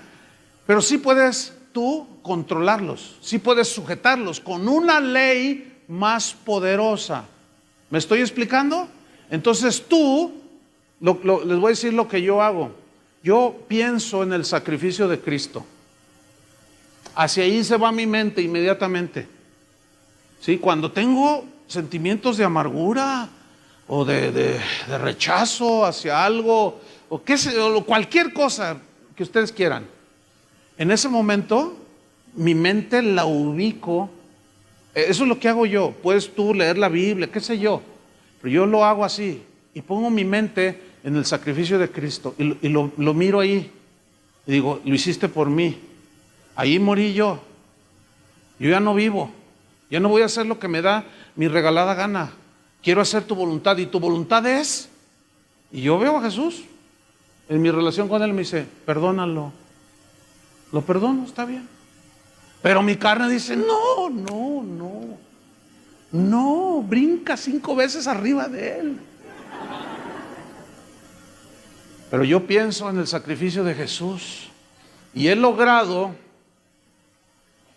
Pero sí puedes tú controlarlos, sí puedes sujetarlos con una ley más poderosa. ¿Me estoy explicando? Entonces tú, les voy a decir lo que yo hago. Yo pienso en el sacrificio de Cristo. Hacia ahí se va mi mente inmediatamente. ¿Sí? Cuando tengo sentimientos de amargura o de rechazo hacia algo, o cualquier cosa que ustedes quieran, en ese momento mi mente la ubico. Eso es lo que hago yo. Puedes tú leer la Biblia, qué sé yo, pero yo lo hago así y pongo mi mente en el sacrificio de Cristo y lo miro ahí y digo, lo hiciste por mí, ahí morí yo ya no vivo, ya no voy a hacer lo que me da mi regalada gana, quiero hacer tu voluntad. Y tu voluntad es, y yo veo a Jesús en mi relación con Él, me dice, perdónalo. Lo perdono, está bien. Pero mi carne dice, no, brinca 5 veces arriba de Él. Pero yo pienso en el sacrificio de Jesús y he logrado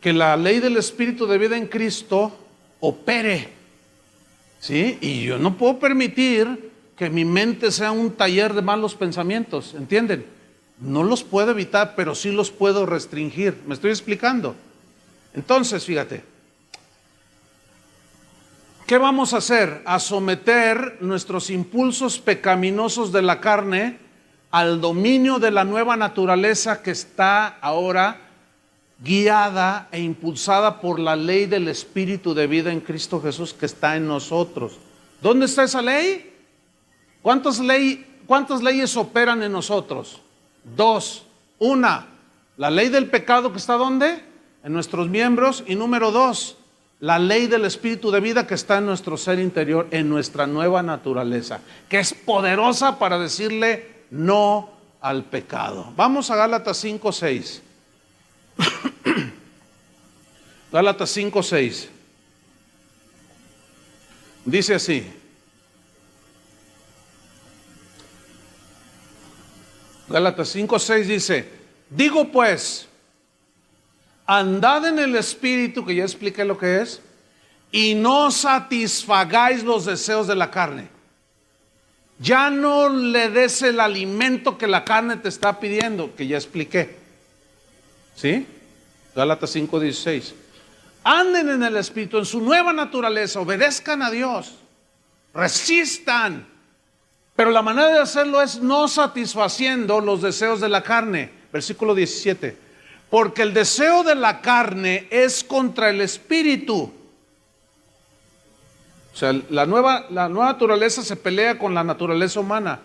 que la ley del Espíritu de vida en Cristo opere, ¿sí? Y yo no puedo permitir que mi mente sea un taller de malos pensamientos, ¿entienden? No los puedo evitar, pero sí los puedo restringir. ¿Me estoy explicando? Entonces, fíjate, ¿qué vamos a hacer? A someter nuestros impulsos pecaminosos de la carne al dominio de la nueva naturaleza que está ahora guiada e impulsada por la ley del Espíritu de vida en Cristo Jesús que está en nosotros. ¿Dónde está esa ley? ¿Cuántas leyes operan en nosotros? 2. Una, la ley del pecado que está ¿dónde? En nuestros miembros. Y número 2, la ley del Espíritu de vida que está en nuestro ser interior, en nuestra nueva naturaleza, que es poderosa para decirle no al pecado. Vamos a Gálatas 5:6. Gálatas 5:6. Dice así. Gálatas 5:6 dice, digo pues, andad en el Espíritu, que ya expliqué lo que es, y no satisfagáis los deseos de la carne. Ya no le des el alimento que la carne te está pidiendo, que ya expliqué. ¿Sí? Gálatas 5:16. Anden en el Espíritu, en su nueva naturaleza, obedezcan a Dios, resistan. Pero la manera de hacerlo es no satisfaciendo los deseos de la carne. Versículo 17. Porque el deseo de la carne es contra el Espíritu. O sea, la nueva naturaleza se pelea con la naturaleza humana.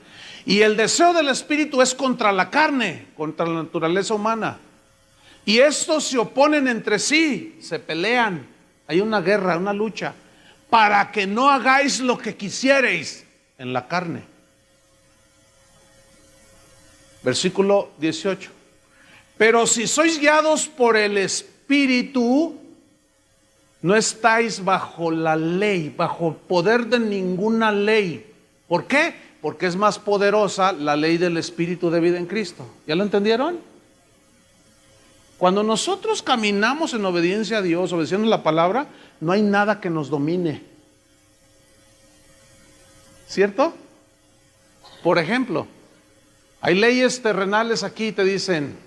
Y el deseo del Espíritu es contra la carne, contra la naturaleza humana. Y estos se oponen entre sí, se pelean. Hay una guerra, una lucha. Para que no hagáis lo que quisierais en la carne. Versículo 18. Pero si sois guiados por el Espíritu, no estáis bajo la ley, bajo poder de ninguna ley. ¿Por qué? Porque es más poderosa la ley del Espíritu de vida en Cristo. ¿Ya lo entendieron? Cuando nosotros caminamos en obediencia a Dios, obedeciendo la palabra, no hay nada que nos domine. ¿Cierto? Por ejemplo, hay leyes terrenales aquí y te dicen,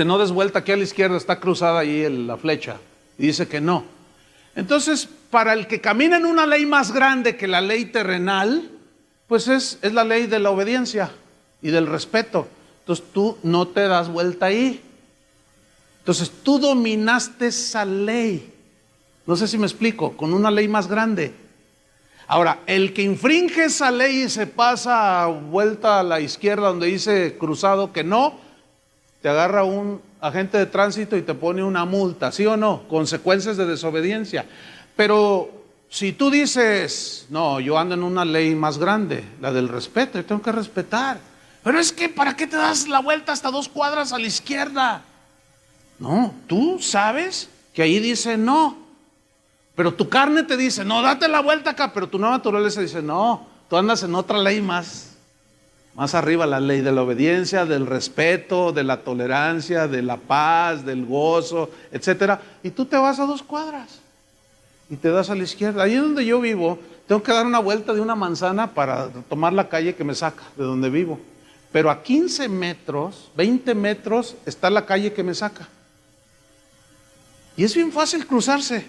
No des vuelta aquí a la izquierda, está cruzada ahí la flecha. Y dice que no. Entonces, para el que camina en una ley más grande que la ley terrenal, pues es la ley de la obediencia y del respeto. Entonces tú no te das vuelta ahí. Entonces tú dominaste esa ley. No sé si me explico, con una ley más grande. Ahora, el que infringe esa ley y se pasa vuelta a la izquierda donde dice cruzado que no, te agarra un agente de tránsito y te pone una multa, ¿sí o no? Consecuencias de desobediencia. Pero si tú dices, no, yo ando en una ley más grande, la del respeto, yo tengo que respetar. Pero es que, ¿para qué te das la vuelta hasta 2 cuadras a la izquierda? No, tú sabes que ahí dice no. Pero tu carne te dice, no, date la vuelta acá. Pero tu nueva naturaleza dice, no, tú andas en otra ley más arriba, la ley de la obediencia, del respeto, de la tolerancia, de la paz, del gozo, etcétera. Y tú te vas a 2 cuadras y te das a la izquierda. Ahí donde yo vivo, tengo que dar una vuelta de una manzana para tomar la calle que me saca de donde vivo. Pero a 15 metros, 20 metros, está la calle que me saca. Y es bien fácil cruzarse,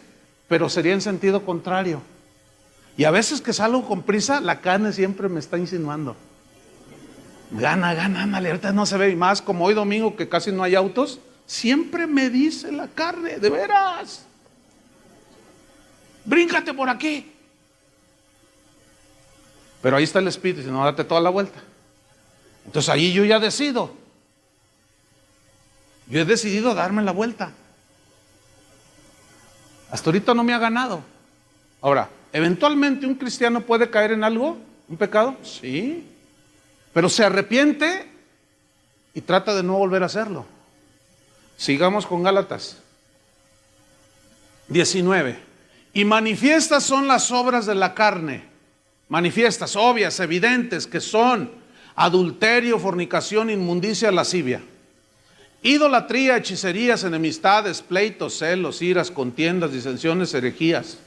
pero sería en sentido contrario. Y a veces que salgo con prisa, la carne siempre me está insinuando. Gana, ándale, ahorita no se ve. Y más como hoy domingo que casi no hay autos, siempre me dice la carne, de veras, bríncate por aquí. Pero ahí está el Espíritu, dice, no, date toda la vuelta. Entonces ahí yo ya decido. Yo he decidido darme la vuelta. Hasta ahorita no me ha ganado. Ahora, ¿eventualmente un cristiano puede caer en algo? ¿Un pecado? Sí. Pero se arrepiente y trata de no volver a hacerlo. Sigamos con Gálatas 19. Y manifiestas son las obras de la carne. Manifiestas, obvias, evidentes, que son adulterio, fornicación, inmundicia, lascivia, idolatría, hechicerías, enemistades, pleitos, celos, iras, contiendas, disensiones, herejías,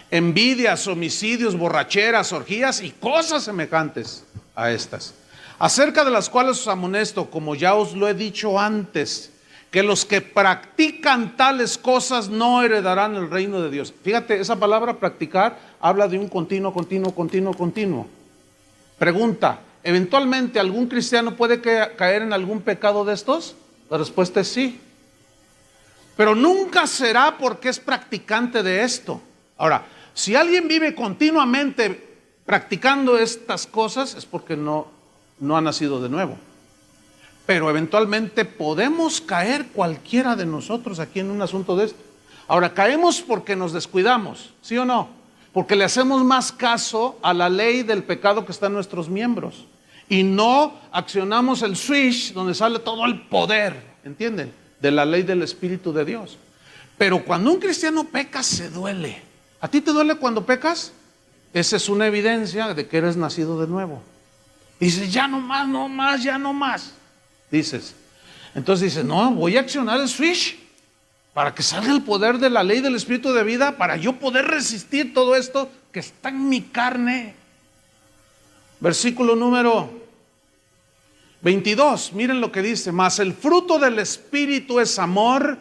envidias, homicidios, borracheras, orgías y cosas semejantes a estas, acerca de las cuales os amonesto, como ya os lo he dicho antes, que los que practican tales cosas no heredarán el reino de Dios. Fíjate, esa palabra practicar habla de un continuo. Pregunta, ¿eventualmente algún cristiano puede caer en algún pecado de estos? La respuesta es sí. Pero nunca será porque es practicante de esto. Ahora, si alguien vive continuamente practicando estas cosas, es porque no ha nacido de nuevo. Pero eventualmente podemos caer cualquiera de nosotros aquí en un asunto de esto. Ahora, caemos porque nos descuidamos, ¿sí o no? Porque le hacemos más caso a la ley del pecado que está en nuestros miembros. Y no accionamos el switch donde sale todo el poder, ¿entienden? De la ley del Espíritu de Dios. Pero cuando un cristiano peca, se duele. ¿A ti te duele cuando pecas? Esa es una evidencia de que eres nacido de nuevo. Y dices, ya no más. Dices, entonces dices, no, voy a accionar el switch para que salga el poder de la ley del Espíritu de vida, para yo poder resistir todo esto que está en mi carne. Versículo número 22, miren lo que dice: mas el fruto del Espíritu es amor,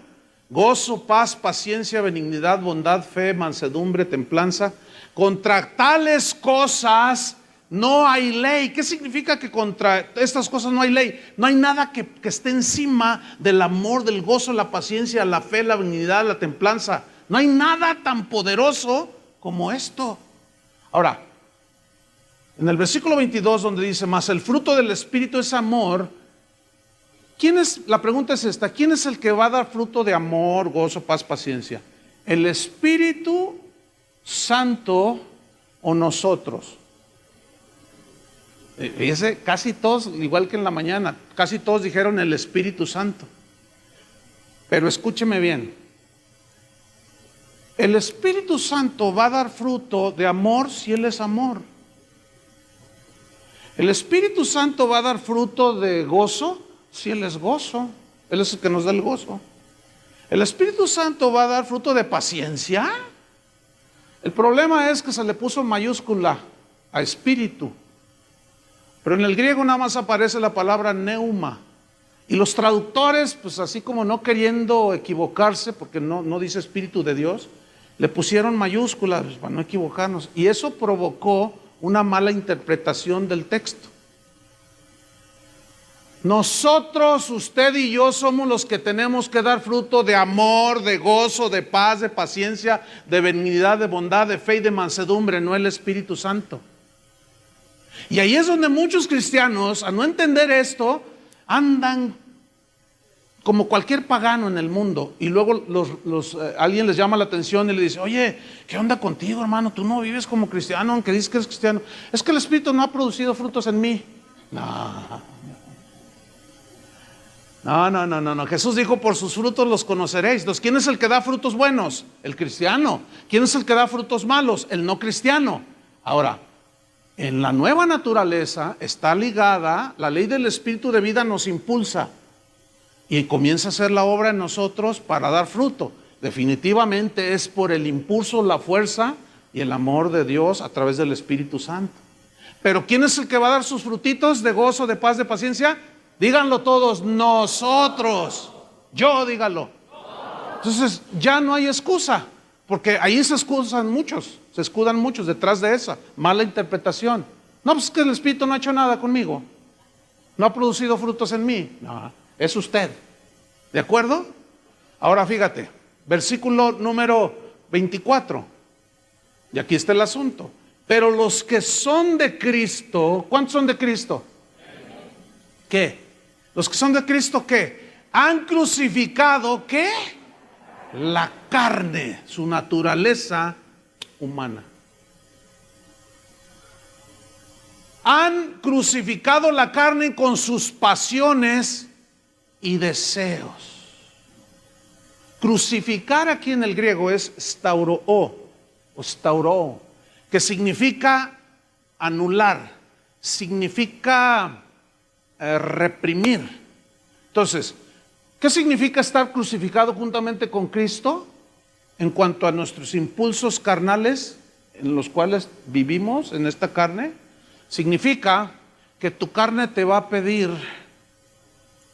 gozo, paz, paciencia, benignidad, bondad, fe, mansedumbre, templanza. Contra tales cosas no hay ley. ¿Qué significa que contra estas cosas no hay ley? No hay nada que esté encima del amor, del gozo, la paciencia, la fe, la benignidad, la templanza. No hay nada tan poderoso como esto. Ahora, en el versículo 22 donde dice, mas el fruto del Espíritu es amor, la pregunta es esta: ¿quién es el que va a dar fruto de amor, gozo, paz, paciencia? ¿El Espíritu Santo o nosotros? Fíjese, casi todos, igual que en la mañana, casi todos dijeron el Espíritu Santo. Pero escúcheme bien, el Espíritu Santo va a dar fruto de amor si Él es amor. El Espíritu Santo va a dar fruto de gozo si Él es gozo. Él es el que nos da el gozo. El Espíritu Santo va a dar fruto de paciencia. El problema es que se le puso mayúscula a espíritu. Pero en el griego nada más aparece la palabra neuma. Y los traductores, pues así como no queriendo equivocarse, porque no dice Espíritu de Dios, le pusieron mayúsculas pues, para no equivocarnos. Y eso provocó una mala interpretación del texto. Nosotros, usted y yo somos los que tenemos que dar fruto de amor, de gozo, de paz, de paciencia, de benignidad, de bondad, de fe y de mansedumbre, no el Espíritu Santo. Y ahí es donde muchos cristianos, a no entender esto, andan como cualquier pagano en el mundo. Y luego alguien les llama la atención y le dice, oye, ¿qué onda contigo, hermano? Tú no vives como cristiano, aunque dices que eres cristiano. Es que el Espíritu no ha producido frutos en mí. No. Jesús dijo, por sus frutos los conoceréis. Entonces, ¿quién es el que da frutos buenos? El cristiano. ¿Quién es el que da frutos malos? El no cristiano. Ahora, en la nueva naturaleza está ligada, la ley del Espíritu de vida nos impulsa y comienza a hacer la obra en nosotros para dar fruto. Definitivamente es por el impulso, la fuerza y el amor de Dios a través del Espíritu Santo. Pero ¿quién es el que va a dar sus frutitos de gozo, de paz, de paciencia? Díganlo todos, nosotros. Yo, díganlo. Entonces ya no hay excusa, porque ahí se escudan muchos detrás de esa mala interpretación. No, pues es que el Espíritu no ha hecho nada conmigo, no ha producido frutos en mí. No, es usted. ¿De acuerdo? Ahora fíjate, versículo número 24. Y aquí está el asunto. Pero los que son de Cristo, ¿cuántos son de Cristo? ¿Qué? Los que son de Cristo, ¿qué? Han crucificado, ¿qué? La carne, su naturaleza humana. Han crucificado la carne con sus pasiones y deseos. Crucificar aquí en el griego es stauroo, que significa anular, significa reprimir. Entonces, ¿qué significa estar crucificado juntamente con Cristo? En cuanto a nuestros impulsos carnales en los cuales vivimos en esta carne, significa que tu carne te va a pedir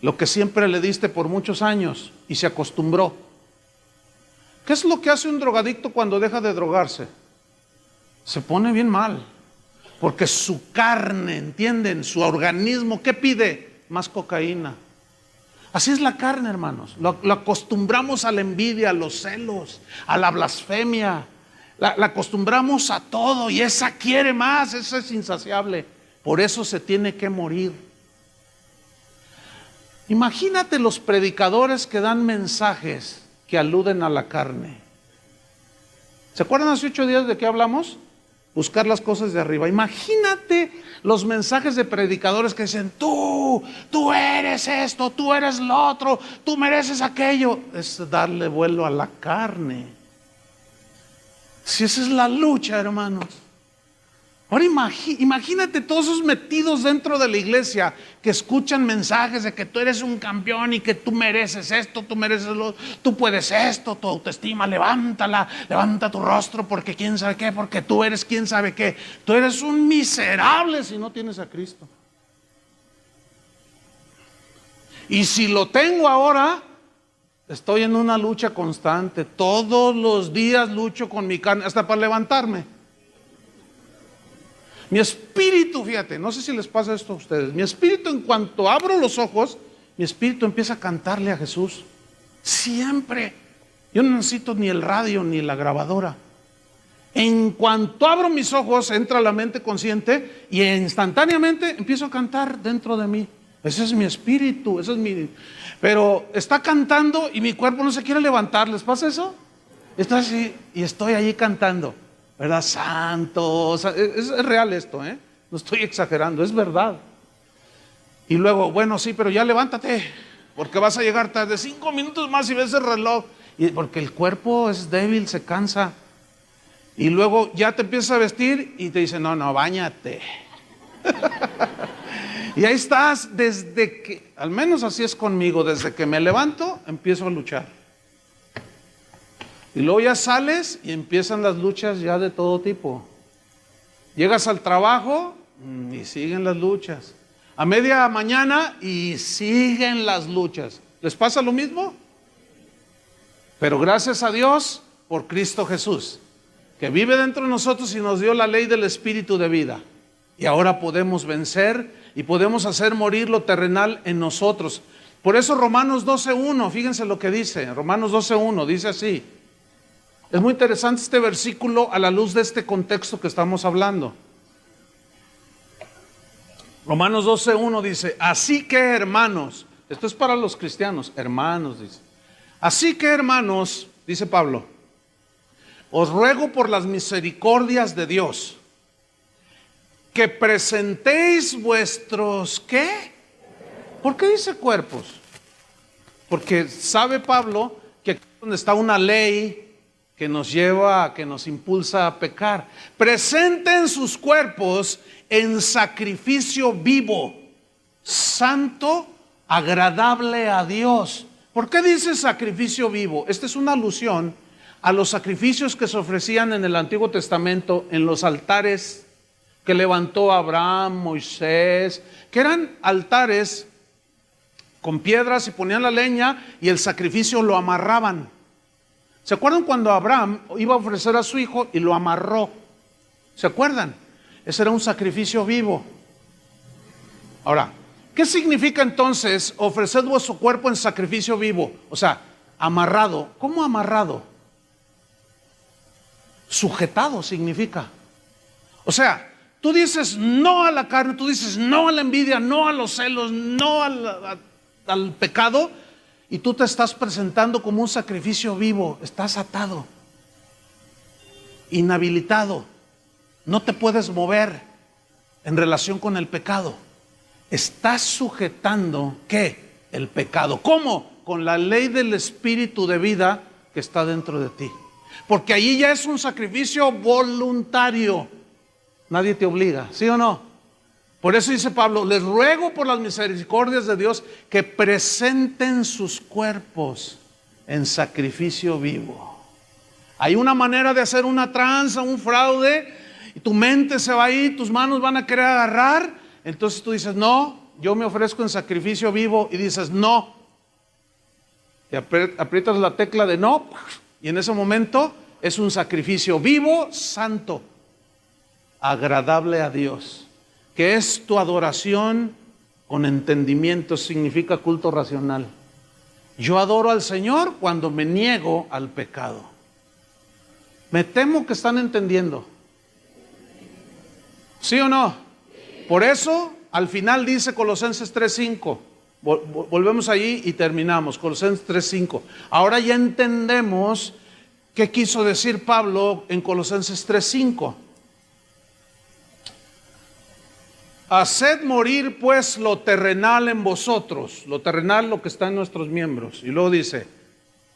lo que siempre le diste por muchos años y se acostumbró. ¿Qué es lo que hace un drogadicto cuando deja de drogarse? Se pone bien mal, porque su carne, ¿entienden? Su organismo, ¿qué pide? Más cocaína. Así es la carne, hermanos. Lo acostumbramos a la envidia, a los celos, a la blasfemia. La acostumbramos a todo y esa quiere más, esa es insaciable. Por eso se tiene que morir. Imagínate los predicadores que dan mensajes que aluden a la carne. ¿Se acuerdan hace 8 días de qué hablamos? Buscar las cosas de arriba. Imagínate los mensajes de predicadores que dicen, tú eres esto, tú eres lo otro, tú mereces aquello. Es darle vuelo a la carne. Si esa es la lucha, hermanos. Ahora imagínate todos esos metidos dentro de la iglesia que escuchan mensajes de que tú eres un campeón y que tú mereces esto, tú mereces lo otro, tú puedes esto, tu autoestima, levántala, levanta tu rostro porque quién sabe qué, porque tú eres quién sabe qué. Tú eres un miserable si no tienes a Cristo. Y si lo tengo ahora, estoy en una lucha constante. Todos los días lucho con mi carne, hasta para levantarme. Mi espíritu, fíjate, no sé si les pasa esto a ustedes. Mi espíritu, en cuanto abro los ojos, mi espíritu empieza a cantarle a Jesús. Siempre. Yo no necesito ni el radio ni la grabadora. En cuanto abro mis ojos, entra la mente consciente y instantáneamente empiezo a cantar dentro de mí. Ese es mi espíritu, ese es mi... Pero está cantando y mi cuerpo no se quiere levantar. ¿Les pasa eso? Estoy así y estoy allí cantando, ¿verdad? Santo, o sea, es real esto, no estoy exagerando, es verdad. Y luego, bueno, sí, pero ya levántate, porque vas a llegar tarde. 5 minutos más y ves el reloj. Y porque el cuerpo es débil, se cansa. Y luego ya te empiezas a vestir y te dicen, no, báñate. Y ahí estás desde que, al menos así es conmigo, desde que me levanto, empiezo a luchar. Y luego ya sales y empiezan las luchas ya de todo tipo. Llegas al trabajo y siguen las luchas. A media mañana y siguen las luchas. ¿Les pasa lo mismo? Pero gracias a Dios por Cristo Jesús, que vive dentro de nosotros y nos dio la ley del Espíritu de vida. Y ahora podemos vencer y podemos hacer morir lo terrenal en nosotros. Por eso Romanos 12:1, fíjense lo que dice. Romanos 12:1 dice así. Es muy interesante este versículo a la luz de este contexto que estamos hablando. Romanos 12:1 dice, así que hermanos, esto es para los cristianos, hermanos dice. Así que hermanos, dice Pablo, os ruego por las misericordias de Dios, que presentéis vuestros, ¿qué? ¿Por qué dice cuerpos? Porque sabe Pablo que aquí es donde está una ley que nos lleva, que nos impulsa a pecar. Presenten sus cuerpos en sacrificio vivo, santo, agradable a Dios. ¿Por qué dice sacrificio vivo? Esta es una alusión a los sacrificios que se ofrecían en el Antiguo Testamento en los altares que levantó Abraham, Moisés, que eran altares con piedras y ponían la leña y el sacrificio lo amarraban. ¿Se acuerdan cuando Abraham iba a ofrecer a su hijo y lo amarró? ¿Se acuerdan? Ese era un sacrificio vivo. Ahora, ¿qué significa entonces ofrecer vuestro cuerpo en sacrificio vivo? O sea, amarrado. ¿Cómo amarrado? Sujetado significa. O sea, tú dices no a la carne, tú dices no a la envidia, no a los celos, no al pecado, y tú te estás presentando como un sacrificio vivo. Estás atado, inhabilitado, no te puedes mover en relación con el pecado. Estás sujetando, ¿qué? El pecado. ¿Cómo? Con la ley del Espíritu de vida que está dentro de ti. Porque allí ya es un sacrificio voluntario. Nadie te obliga, ¿sí o no? Por eso dice Pablo, les ruego por las misericordias de Dios que presenten sus cuerpos en sacrificio vivo. Hay una manera de hacer una tranza, un fraude, y tu mente se va a ir, tus manos van a querer agarrar. Entonces tú dices, no, yo me ofrezco en sacrificio vivo, y dices, no. Y aprietas la tecla de no, y en ese momento es un sacrificio vivo, santo, agradable a Dios, que es tu adoración con entendimiento, significa culto racional. Yo adoro al Señor cuando me niego al pecado. Me temo que están entendiendo. ¿Sí o no? Por eso, al final dice Colosenses 3:5. Volvemos allí y terminamos. Colosenses 3:5. Ahora ya entendemos qué quiso decir Pablo en Colosenses 3:5. Haced morir pues lo terrenal en vosotros. Lo terrenal, lo que está en nuestros miembros. Y luego dice,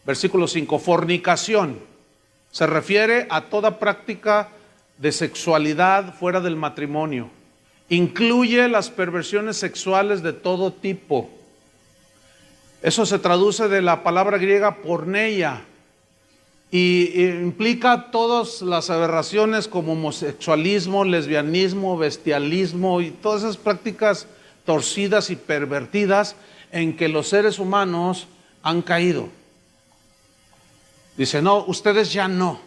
versículo 5, fornicación. Se refiere a toda práctica de sexualidad fuera del matrimonio. Incluye las perversiones sexuales de todo tipo. Eso se traduce de la palabra griega porneia. Y implica todas las aberraciones como homosexualismo, lesbianismo, bestialismo y todas esas prácticas torcidas y pervertidas en que los seres humanos han caído. Dice, no, ustedes ya no.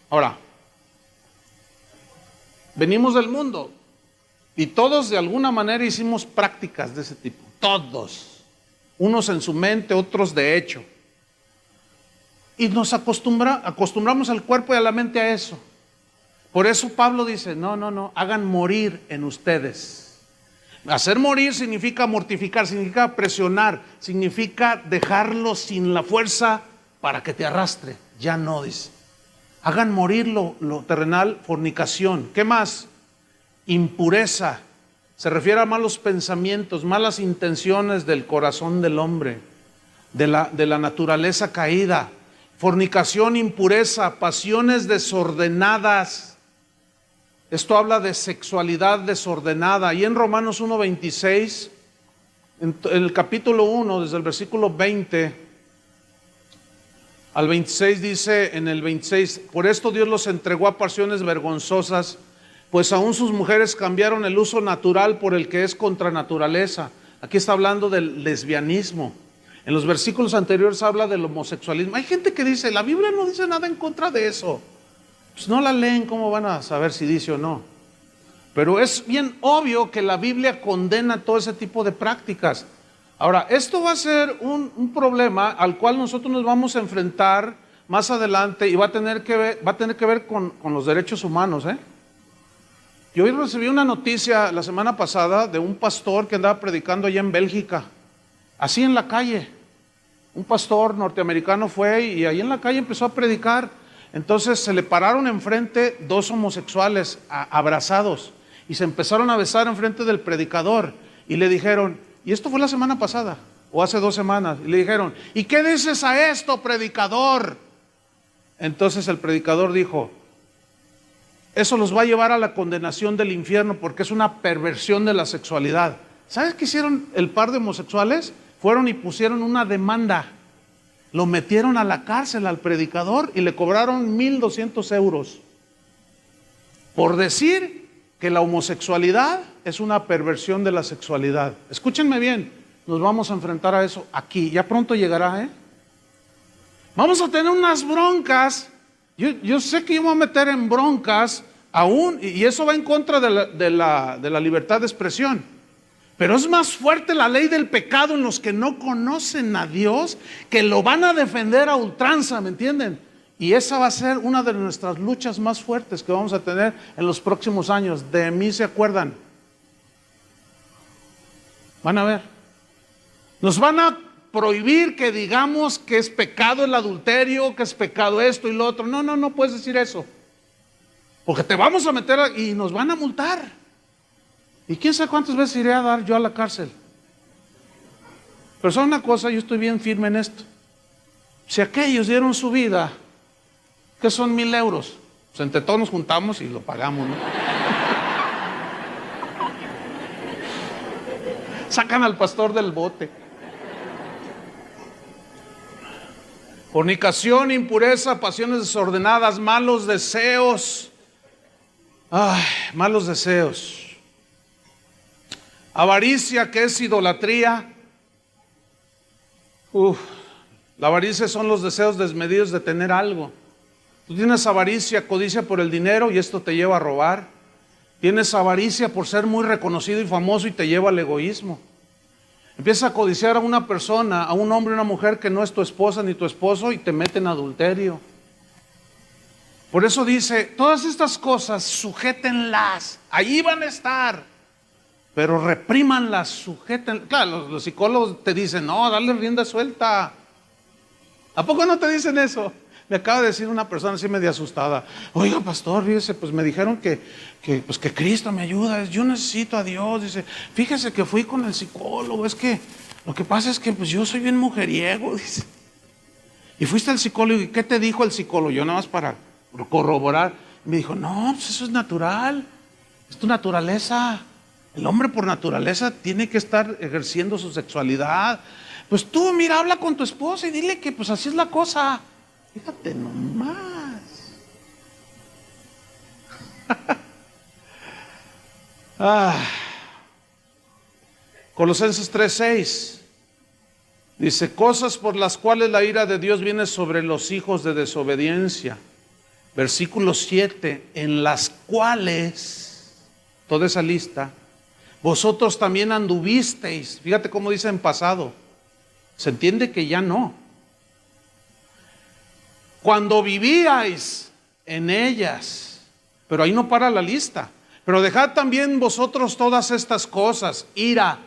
Ahora, venimos del mundo y todos de alguna manera hicimos prácticas de ese tipo. Todos. Unos en su mente, otros de hecho. Y nos acostumbramos al cuerpo y a la mente a eso. Por eso Pablo dice, no, hagan morir en ustedes. Hacer morir significa mortificar, significa presionar, significa dejarlo sin la fuerza para que te arrastre. Ya no, dice. Hagan morir lo terrenal, fornicación. ¿Qué más? Impureza. Se refiere a malos pensamientos, malas intenciones del corazón del hombre, de la naturaleza caída. Fornicación, impureza, pasiones desordenadas. Esto habla de sexualidad desordenada. Y en Romanos 1:26, en el capítulo 1, desde el versículo 20 al 26, dice en el 26, por esto Dios los entregó a pasiones vergonzosas, pues aún sus mujeres cambiaron el uso natural por el que es contra naturaleza. Aquí está hablando del lesbianismo. En los versículos anteriores habla del homosexualismo. Hay gente que dice, la Biblia no dice nada en contra de eso. Pues no la leen, ¿cómo van a saber si dice o no? Pero es bien obvio que la Biblia condena todo ese tipo de prácticas. Ahora, esto va a ser un problema al cual nosotros nos vamos a enfrentar más adelante y va a tener que ver con los derechos humanos, ¿eh? Yo hoy recibí una noticia la semana pasada de un pastor que andaba predicando allá en Bélgica, así en la calle. Un pastor norteamericano fue y ahí en la calle empezó a predicar. Entonces se le pararon enfrente dos homosexuales abrazados y se empezaron a besar enfrente del predicador y le dijeron, y esto fue la semana pasada o hace 2 semanas, y le dijeron, ¿y qué dices a esto, predicador? Entonces el predicador dijo, eso los va a llevar a la condenación del infierno porque es una perversión de la sexualidad. ¿Sabes qué hicieron el par de homosexuales? Fueron y pusieron una demanda. Lo metieron a la cárcel al predicador y le cobraron 1,200 euros por decir que la homosexualidad es una perversión de la sexualidad. Escúchenme bien, nos vamos a enfrentar a eso aquí. Ya pronto llegará, ¿eh? Vamos a tener unas broncas. Yo sé que yo me voy a meter en broncas aún, y eso va en contra de la libertad de expresión. Pero es más fuerte la ley del pecado en los que no conocen a Dios, que lo van a defender a ultranza, ¿me entienden? Y esa va a ser una de nuestras luchas más fuertes que vamos a tener en los próximos años. De mí se acuerdan. Van a ver. Nos van a prohibir que digamos que es pecado el adulterio, que es pecado esto y lo otro. No puedes decir eso. Porque te vamos a meter y nos van a multar. Y quién sabe cuántas veces iré a dar yo a la cárcel. Pero sabe una cosa, yo estoy bien firme en esto. Si aquellos dieron su vida, ¿qué son 1,000 euros? Pues entre todos nos juntamos y lo pagamos, ¿no? Sacan al pastor del bote. Fornicación, impureza, pasiones desordenadas, malos deseos. Ay, malos deseos. Avaricia, que es idolatría. La avaricia son los deseos desmedidos de tener algo. Tú tienes avaricia, codicia por el dinero y esto te lleva a robar. Tienes avaricia por ser muy reconocido y famoso y te lleva al egoísmo. Empiezas a codiciar a una persona, a un hombre o una mujer que no es tu esposa ni tu esposo y te mete en adulterio. Por eso dice, todas estas cosas sujétenlas, allí van a estar, pero reprímanlas, sujétenlas. Claro, los psicólogos te dicen, no, dale rienda suelta. ¿A poco no te dicen eso? Me acaba de decir una persona así medio asustada, oiga pastor, fíjese, pues me dijeron que Cristo me ayuda, yo necesito a Dios. Dice, fíjese que fui con el psicólogo, es que lo que pasa es que pues yo soy bien mujeriego, dice. Y fuiste al psicólogo, ¿y qué te dijo el psicólogo? Yo nada más para corroborar. Me dijo, no, pues eso es natural, es tu naturaleza. El hombre por naturaleza tiene que estar ejerciendo su sexualidad. Pues tú, mira, habla con tu esposa y dile que pues así es la cosa. Fíjate nomás. Colosenses 3:6 dice, cosas por las cuales la ira de Dios viene sobre los hijos de desobediencia. Versículo 7, en las cuales, toda esa lista, vosotros también anduvisteis. Fíjate cómo dice en pasado. Se entiende que ya no. Cuando vivíais en ellas, pero ahí no para la lista. Pero dejad también vosotros todas estas cosas, ira,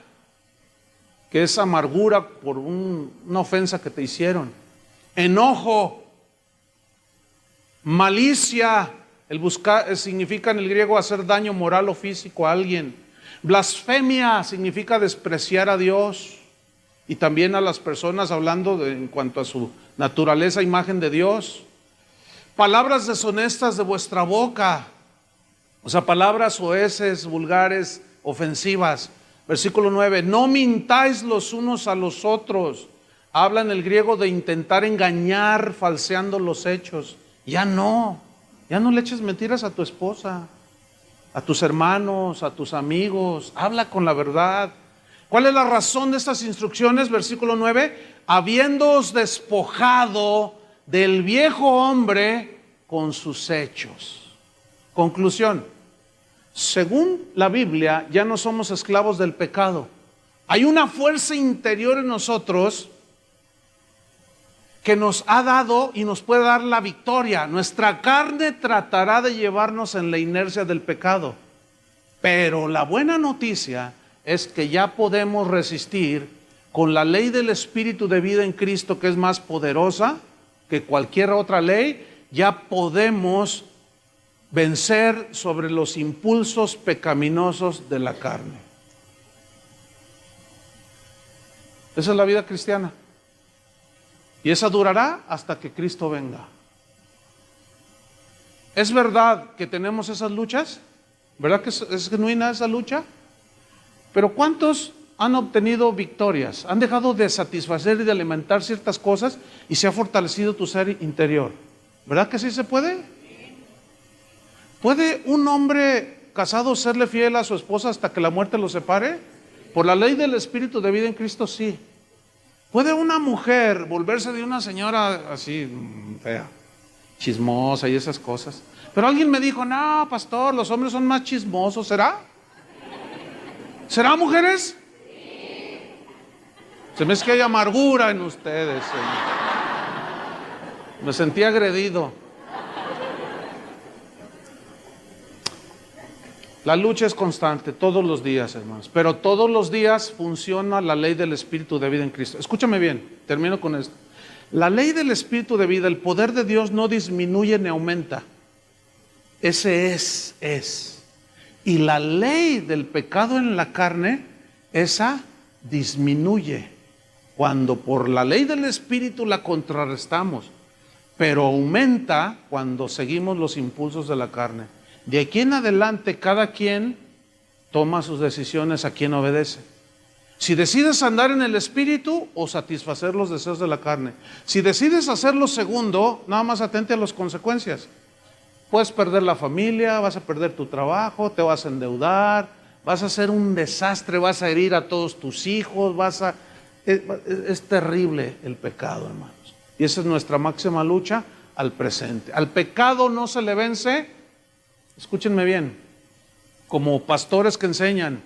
que es amargura por una ofensa que te hicieron, enojo, malicia, el buscar significa en el griego hacer daño moral o físico a alguien, blasfemia significa despreciar a Dios y también a las personas, hablando en cuanto a su naturaleza, imagen de Dios. Palabras deshonestas de vuestra boca, o sea, palabras soeces, vulgares, ofensivas. Versículo 9, no mintáis los unos a los otros. Habla en el griego de intentar engañar, falseando los hechos. Ya no le eches mentiras a tu esposa, a tus hermanos, a tus amigos, habla con la verdad. ¿Cuál es la razón de estas instrucciones? Versículo 9, habiéndoos despojado del viejo hombre con sus hechos. Conclusión, según la Biblia, ya no somos esclavos del pecado. Hay una fuerza interior en nosotros que nos ha dado y nos puede dar la victoria. Nuestra carne tratará de llevarnos en la inercia del pecado, pero la buena noticia es que ya podemos resistir con la ley del Espíritu de vida en Cristo, que es más poderosa que cualquier otra ley. Ya podemos vencer sobre los impulsos pecaminosos de la carne. Esa es la vida cristiana. Y esa durará hasta que Cristo venga. ¿Es verdad que tenemos esas luchas? ¿Verdad que es genuina esa lucha? Pero ¿cuántos han obtenido victorias? Han dejado de satisfacer y de alimentar ciertas cosas y se ha fortalecido tu ser interior. ¿Verdad que sí se puede? ¿Puede un hombre casado serle fiel a su esposa hasta que la muerte lo separe? Por la ley del Espíritu de vida en Cristo, sí. ¿Puede una mujer volverse de una señora así fea, chismosa y esas cosas? Pero alguien me dijo, no, pastor, los hombres son más chismosos. ¿Será? ¿Será, mujeres? Sí. Se me hace que hay amargura en ustedes, señor. Me sentí agredido. La lucha es constante, todos los días, hermanos. Pero todos los días funciona la ley del Espíritu de vida en Cristo. Escúchame bien, termino con esto. La ley del Espíritu de vida, el poder de Dios no disminuye ni aumenta. Ese es. Y la ley del pecado en la carne, esa disminuye. Cuando por la ley del Espíritu la contrarrestamos. Pero aumenta cuando seguimos los impulsos de la carne. De aquí en adelante, cada quien toma sus decisiones a quien obedece. Si decides andar en el Espíritu o satisfacer los deseos de la carne. Si decides hacer lo segundo, nada más atente a las consecuencias. Puedes perder la familia, vas a perder tu trabajo, te vas a endeudar, vas a hacer un desastre, vas a herir a todos tus hijos, es terrible el pecado, hermanos. Y esa es nuestra máxima lucha al presente. Al pecado no se le vence. Escúchenme bien, como pastores que enseñan,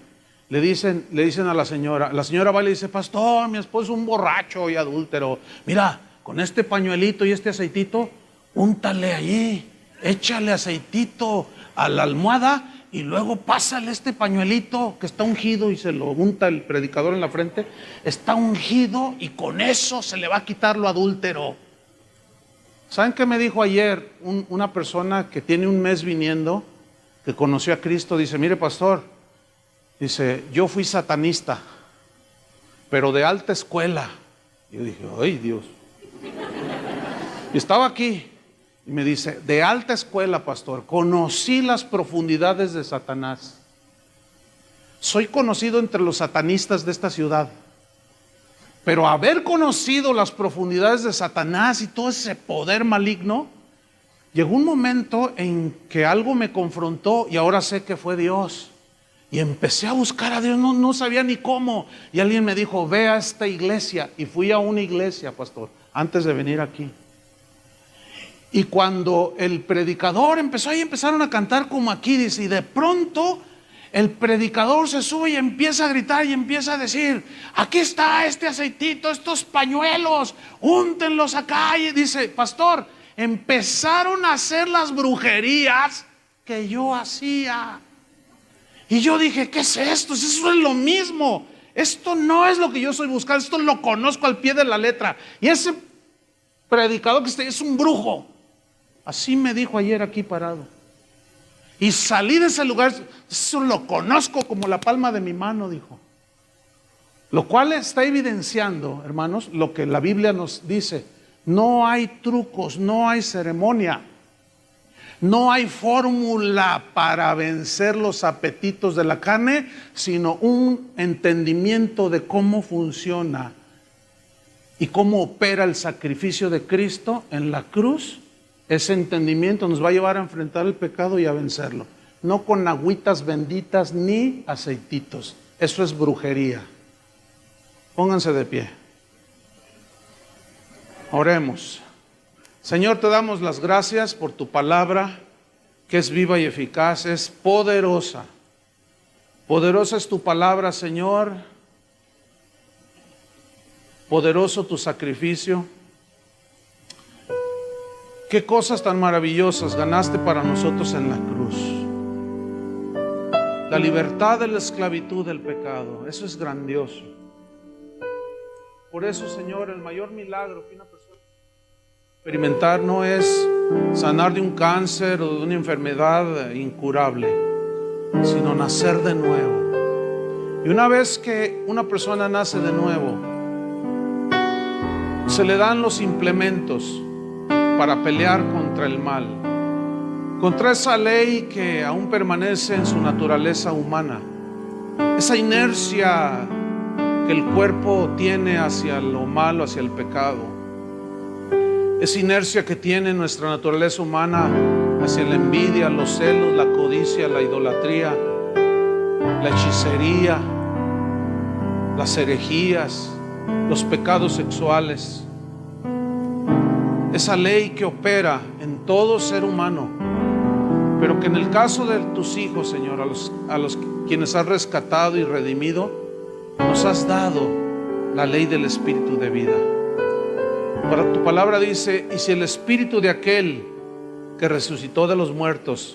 le dicen a la señora va y le dice, pastor, mi esposo es un borracho y adúltero, mira, con este pañuelito y este aceitito, úntale allí, échale aceitito a la almohada y luego pásale este pañuelito que está ungido y se lo unta el predicador en la frente, está ungido y con eso se le va a quitar lo adúltero. ¿Saben qué me dijo ayer una persona que tiene un mes viniendo, que conoció a Cristo? Dice, mire pastor, dice, yo fui satanista, pero de alta escuela. Y yo dije, ay Dios. Y estaba aquí y me dice, de alta escuela, pastor, conocí las profundidades de Satanás. Soy conocido entre los satanistas de esta ciudad. Pero haber conocido las profundidades de Satanás y todo ese poder maligno, llegó un momento en que algo me confrontó y ahora sé que fue Dios. Y empecé a buscar a Dios, no sabía ni cómo. Y alguien me dijo, ve a esta iglesia. Y fui a una iglesia, pastor, antes de venir aquí. Y cuando el predicador empezó, ahí empezaron a cantar como aquí, dice, y de pronto el predicador se sube y empieza a gritar y empieza a decir, aquí está este aceitito, estos pañuelos, úntenlos acá. Y dice, pastor, empezaron a hacer las brujerías que yo hacía. Y yo dije, ¿qué es esto? Eso es lo mismo. Esto no es lo que yo estoy buscando, esto lo conozco al pie de la letra. Y ese predicador que es un brujo. Así me dijo ayer aquí parado. Y salí de ese lugar, eso lo conozco como la palma de mi mano, dijo. Lo cual está evidenciando, hermanos, lo que la Biblia nos dice. No hay trucos, no hay ceremonia. No hay fórmula para vencer los apetitos de la carne, sino un entendimiento de cómo funciona y cómo opera el sacrificio de Cristo en la cruz. Ese entendimiento nos va a llevar a enfrentar el pecado y a vencerlo. no con agüitas benditas ni aceititos. Eso es brujería. Pónganse de pie. Oremos. Señor, te damos las gracias por tu palabra, que es viva y eficaz, es poderosa. Poderosa es tu palabra, Señor. Poderoso tu sacrificio. Qué cosas tan maravillosas ganaste para nosotros en la cruz. La libertad de la esclavitud del pecado. Eso es grandioso. Por eso, Señor, el mayor milagro que una persona experimentar no es sanar de un cáncer o de una enfermedad incurable, sino nacer de nuevo. Y una vez que una persona nace de nuevo, se le dan los implementos para pelear contra el mal, contra esa ley que aún permanece en su naturaleza humana, esa inercia que el cuerpo tiene hacia lo malo, hacia el pecado, esa inercia que tiene nuestra naturaleza humana hacia la envidia, los celos, la codicia, la idolatría, la hechicería, las herejías, los pecados sexuales. Esa ley que opera en todo ser humano, pero que en el caso de tus hijos, Señor, a los quienes has rescatado y redimido, nos has dado la ley del Espíritu de vida. Para tu palabra dice: y si el Espíritu de aquel que resucitó de los muertos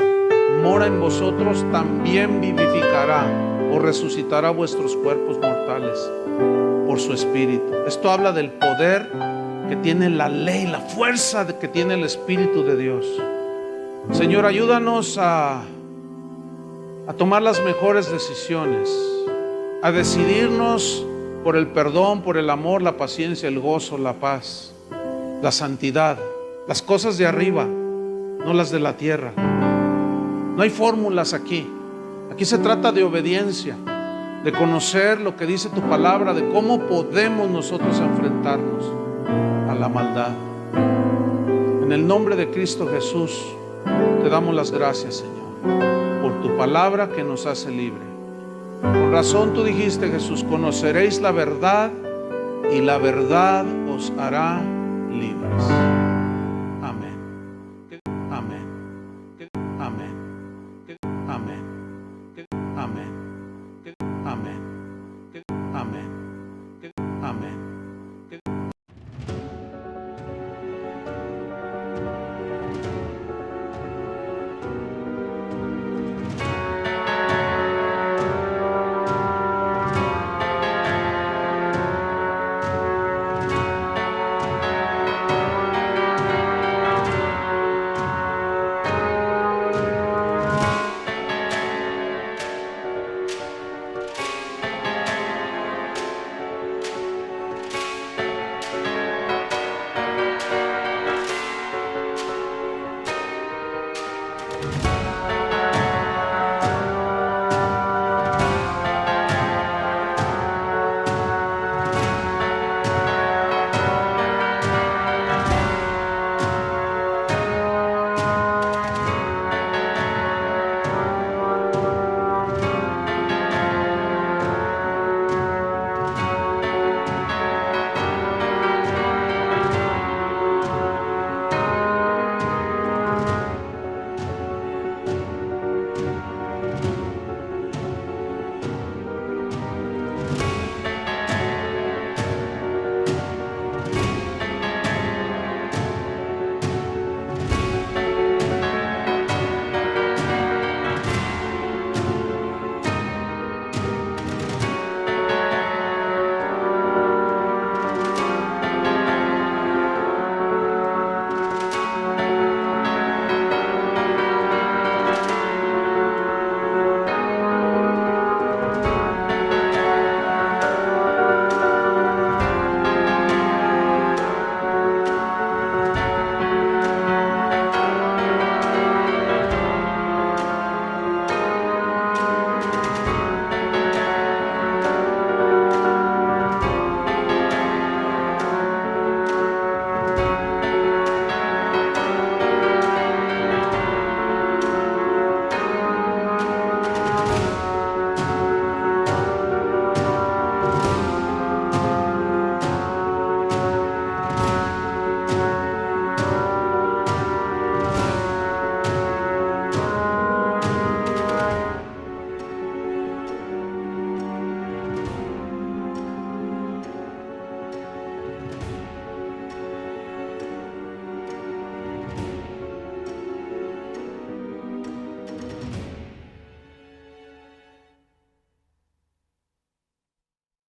mora en vosotros, también vivificará o resucitará vuestros cuerpos mortales por su Espíritu. Esto habla del poder que tiene la ley, la fuerza que tiene el Espíritu de Dios. Señor, ayúdanos a tomar las mejores decisiones, a decidirnos por el perdón, por el amor, la paciencia, el gozo, la paz, la santidad, las cosas de arriba, no las de la tierra. No hay fórmulas aquí. Aquí se trata de obediencia, de conocer lo que dice tu palabra, de cómo podemos nosotros enfrentarnos a la maldad. En el nombre de Cristo Jesús te damos las gracias, Señor, por tu palabra que nos hace libre. Con razón tú dijiste, Jesús: conoceréis la verdad y la verdad os hará libre.